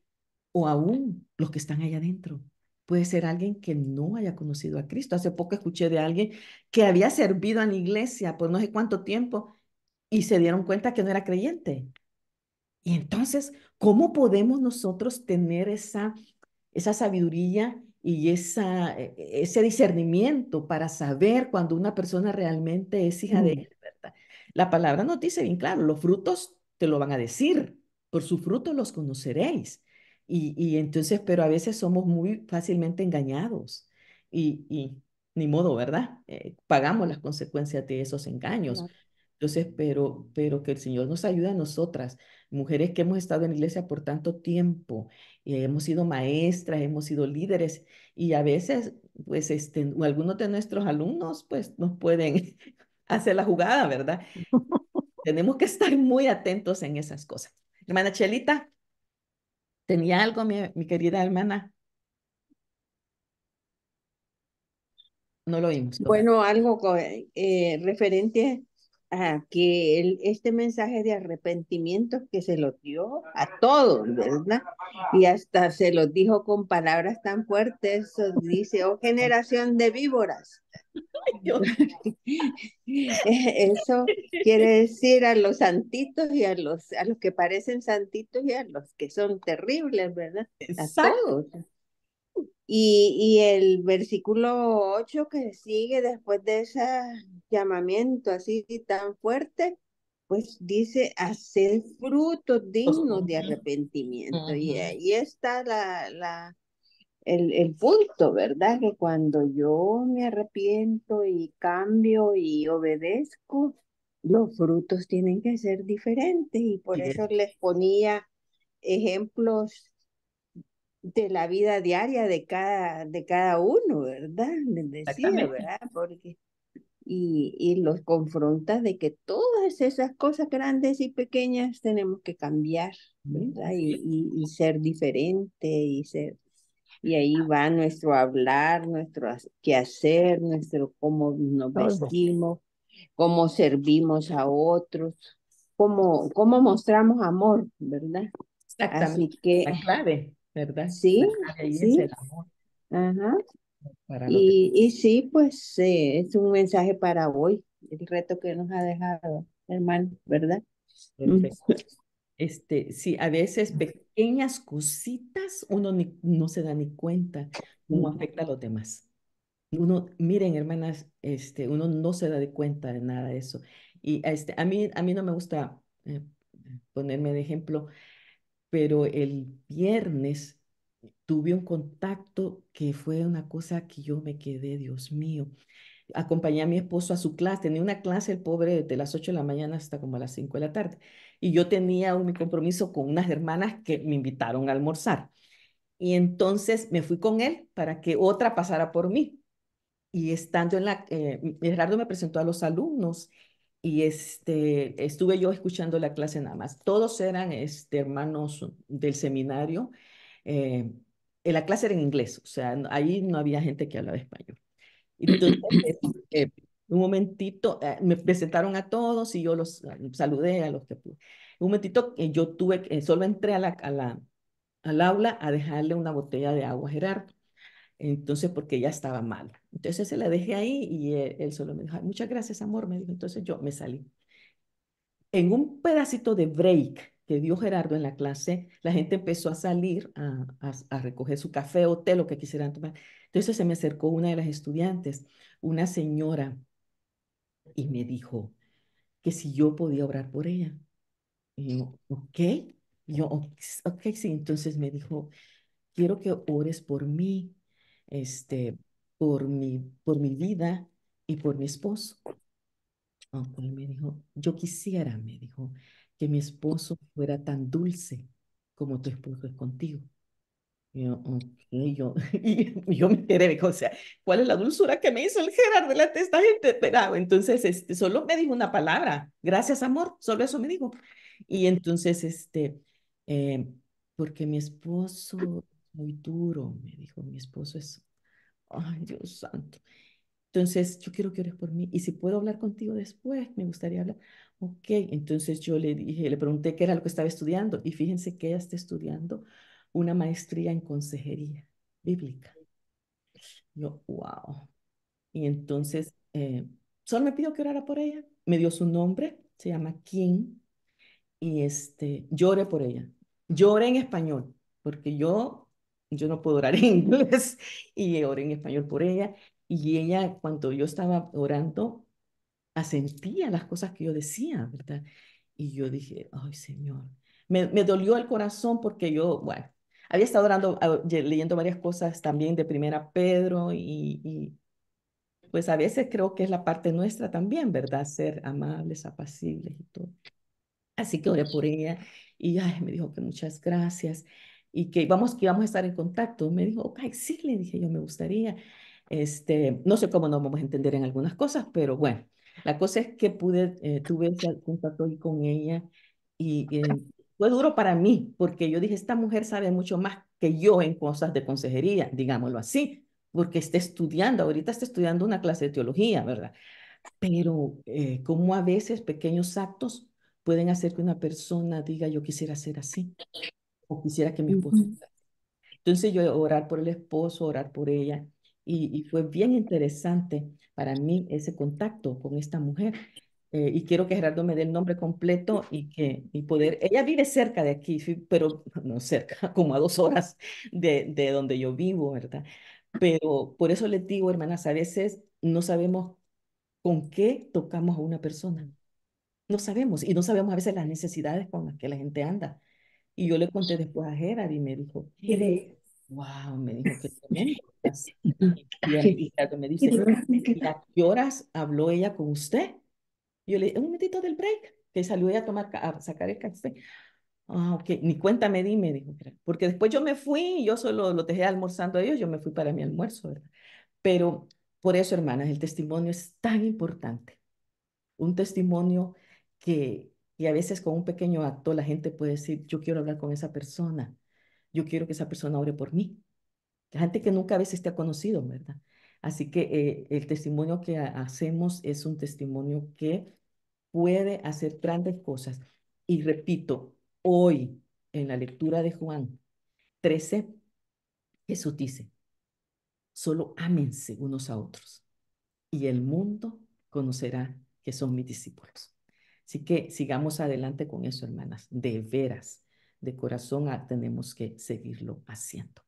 o aún los que están allá adentro. Puede ser alguien que no haya conocido a Cristo. Hace poco escuché de alguien que había servido en la iglesia por no sé cuánto tiempo y se dieron cuenta que no era creyente. Y entonces, ¿cómo podemos nosotros tener esa sabiduría y ese discernimiento para saber cuando una persona realmente es hija de Mm. él, ¿verdad? La palabra nos dice bien claro, los frutos te lo van a decir, por sus frutos los conoceréis. Y entonces, pero a veces somos muy fácilmente engañados y ni modo, ¿verdad? Pagamos las consecuencias de esos engaños. Claro. Entonces, pero que el Señor nos ayude a nosotras, mujeres que hemos estado en la iglesia por tanto tiempo, hemos sido maestras, hemos sido líderes y a veces, pues, algunos de nuestros alumnos, pues, nos pueden hacer la jugada, ¿verdad? Tenemos que estar muy atentos en esas cosas. Hermana Chelita, ¿tenía algo, mi querida hermana? No lo oímos todavía. Bueno, algo referente a que este mensaje de arrepentimiento que se lo dio a todos, ¿verdad? Y hasta se los dijo con palabras tan fuertes, dice, oh generación de víboras. Dios. Eso quiere decir a los santitos y a los que parecen santitos y a los que son terribles, ¿verdad? A Exacto. todos. Y el versículo 8 que sigue después de ese llamamiento así tan fuerte, pues dice, hacer frutos dignos de Ujú, arrepentimiento. Y ujú. ahí está el punto, ¿verdad? Que cuando yo me arrepiento y cambio y obedezco, los frutos tienen que ser diferentes. Y por Sí, eso les ponía ejemplos de la vida diaria de cada uno, ¿verdad? Les decía, exactamente. ¿verdad? Y los confronta de que todas esas cosas grandes y pequeñas tenemos que cambiar, Sí, ¿verdad? así es. Y ser diferente y ahí va nuestro hablar, nuestro quehacer, nuestro cómo nos Todo. vestimos, cómo servimos a otros, cómo mostramos amor, ¿verdad? Exactamente. Así que La clave, ¿verdad? La sí, clave ahí es sí, el amor ajá. para los demás. Y sí, pues es un mensaje para hoy, el reto que nos ha dejado, hermano, ¿verdad? Mm. Perfecto. Sí, a veces pequeñas cositas uno no se da ni cuenta cómo afecta a los demás. Miren, hermanas, uno no se da de cuenta de nada de eso. Y a mí no me gusta ponerme de ejemplo, pero el viernes tuve un contacto que fue una cosa que yo me quedé, Dios mío. Acompañé a mi esposo a su clase, tenía una clase el pobre de las 8 de la mañana hasta como a las 5 de la tarde. Y yo tenía mi compromiso con unas hermanas que me invitaron a almorzar. Y entonces me fui con él para que otra pasara por mí. Y estando Gerardo me presentó a los alumnos y estuve yo escuchando la clase nada más. Todos eran hermanos del seminario. eh, la clase era en inglés, o sea, ahí no había gente que hablaba español. Entonces, un momentito, me presentaron a todos y yo los saludé a los que pude. Un momentito, yo solo entré al aula a dejarle una botella de agua a Gerardo. Entonces, porque ya estaba mal. Entonces se la dejé ahí y él solo me dijo, "Ay, muchas gracias, amor", me dijo. Entonces yo me salí. En un pedacito de break que dio Gerardo en la clase, la gente empezó a salir a recoger su café o té, lo que quisieran tomar. Entonces se me acercó una de las estudiantes, una señora, y me dijo que si yo podía orar por ella. Y yo, ok. Y yo, ok, sí. Entonces me dijo, quiero que ores por mí, este, por mi vida y por mi esposo. Ok, me dijo, yo quisiera, me dijo, que mi esposo fuera tan dulce como tu esposo es contigo. Y yo, ok, y yo me quedé, o sea, ¿cuál es la dulzura que me hizo el Gerard delante de esta gente? Pero, entonces, solo me dijo una palabra, gracias, amor, solo eso me dijo. Y entonces, eh, porque mi esposo es muy duro, me dijo, mi esposo es, ay, Dios santo. Entonces, yo quiero que ores por mí y si puedo hablar contigo después, me gustaría hablar. Ok, entonces yo le dije, le pregunté qué era lo que estaba estudiando y fíjense que ella está estudiando una maestría en consejería bíblica. Yo, wow. Y entonces, solo me pidió que orara por ella. Me dio su nombre, se llama Kim, y lloré por ella. Lloré en español, porque yo no puedo orar en inglés, y oré en español por ella. Y ella, cuando yo estaba orando, asentía las cosas que yo decía, ¿verdad? Y yo dije, ay, Señor, me dolió el corazón porque yo, bueno, había estado orando, leyendo varias cosas también de Primera Pedro pues a veces creo que es la parte nuestra también, ¿verdad? Ser amables, apacibles y todo. Así que oré por ella y ay, me dijo que muchas gracias y que íbamos a estar en contacto. Me dijo, ok, sí, le dije yo, me gustaría. No sé cómo nos vamos a entender en algunas cosas, pero bueno, la cosa es que tuve ese contacto ahí con ella y fue duro para mí porque yo dije, esta mujer sabe mucho más que yo en cosas de consejería, digámoslo así, porque ahorita está estudiando una clase de teología, ¿verdad? Pero como a veces pequeños actos pueden hacer que una persona diga, yo quisiera ser así, o quisiera que mi esposo. Ujú. Entonces yo orar por el esposo, orar por ella, y fue bien interesante para mí ese contacto con esta mujer. Y quiero que Gerardo me dé el nombre completo y poder, ella vive cerca de aquí, sí, pero no cerca, como a 2 horas de donde yo vivo, ¿verdad? Pero por eso les digo, hermanas, a veces no sabemos con qué tocamos a una persona. No sabemos, y no sabemos a veces las necesidades con las que la gente anda. Y yo le conté después a Gerard y me dijo, wow, me dijo que tremendo. Y Gerardo me dice, ¿y a qué horas habló ella con usted? Y yo le dije, un momentito del break, que salió ella a a sacar el café. Ah, ok, ni cuenta me di, me dijo, Gerardo. Porque después yo me fui y yo solo lo dejé almorzando a ellos, yo me fui para mi almuerzo, ¿verdad? Pero por eso, hermanas, el testimonio es tan importante, un testimonio que a veces con un pequeño acto la gente puede decir, yo quiero hablar con esa persona, yo quiero que esa persona ore por mí. La gente que nunca a veces te ha conocido, ¿verdad? Así que el testimonio que hacemos es un testimonio que puede hacer grandes cosas. Y repito, hoy en la lectura de Juan 13, Jesús dice, solo ámense unos a otros y el mundo conocerá que son mis discípulos. Así que sigamos adelante con eso, hermanas. De veras, de corazón, tenemos que seguirlo haciendo.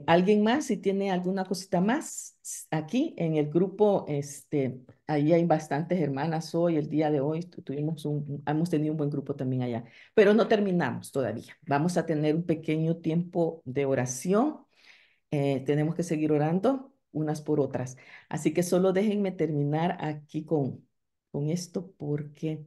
¿Alguien más? Si tiene alguna cosita más, aquí en el grupo, ahí hay bastantes hermanas hoy, el día de hoy, hemos tenido un buen grupo también allá, pero no terminamos todavía. Vamos a tener un pequeño tiempo de oración. Tenemos que seguir orando unas por otras. Así que solo déjenme terminar aquí con esto porque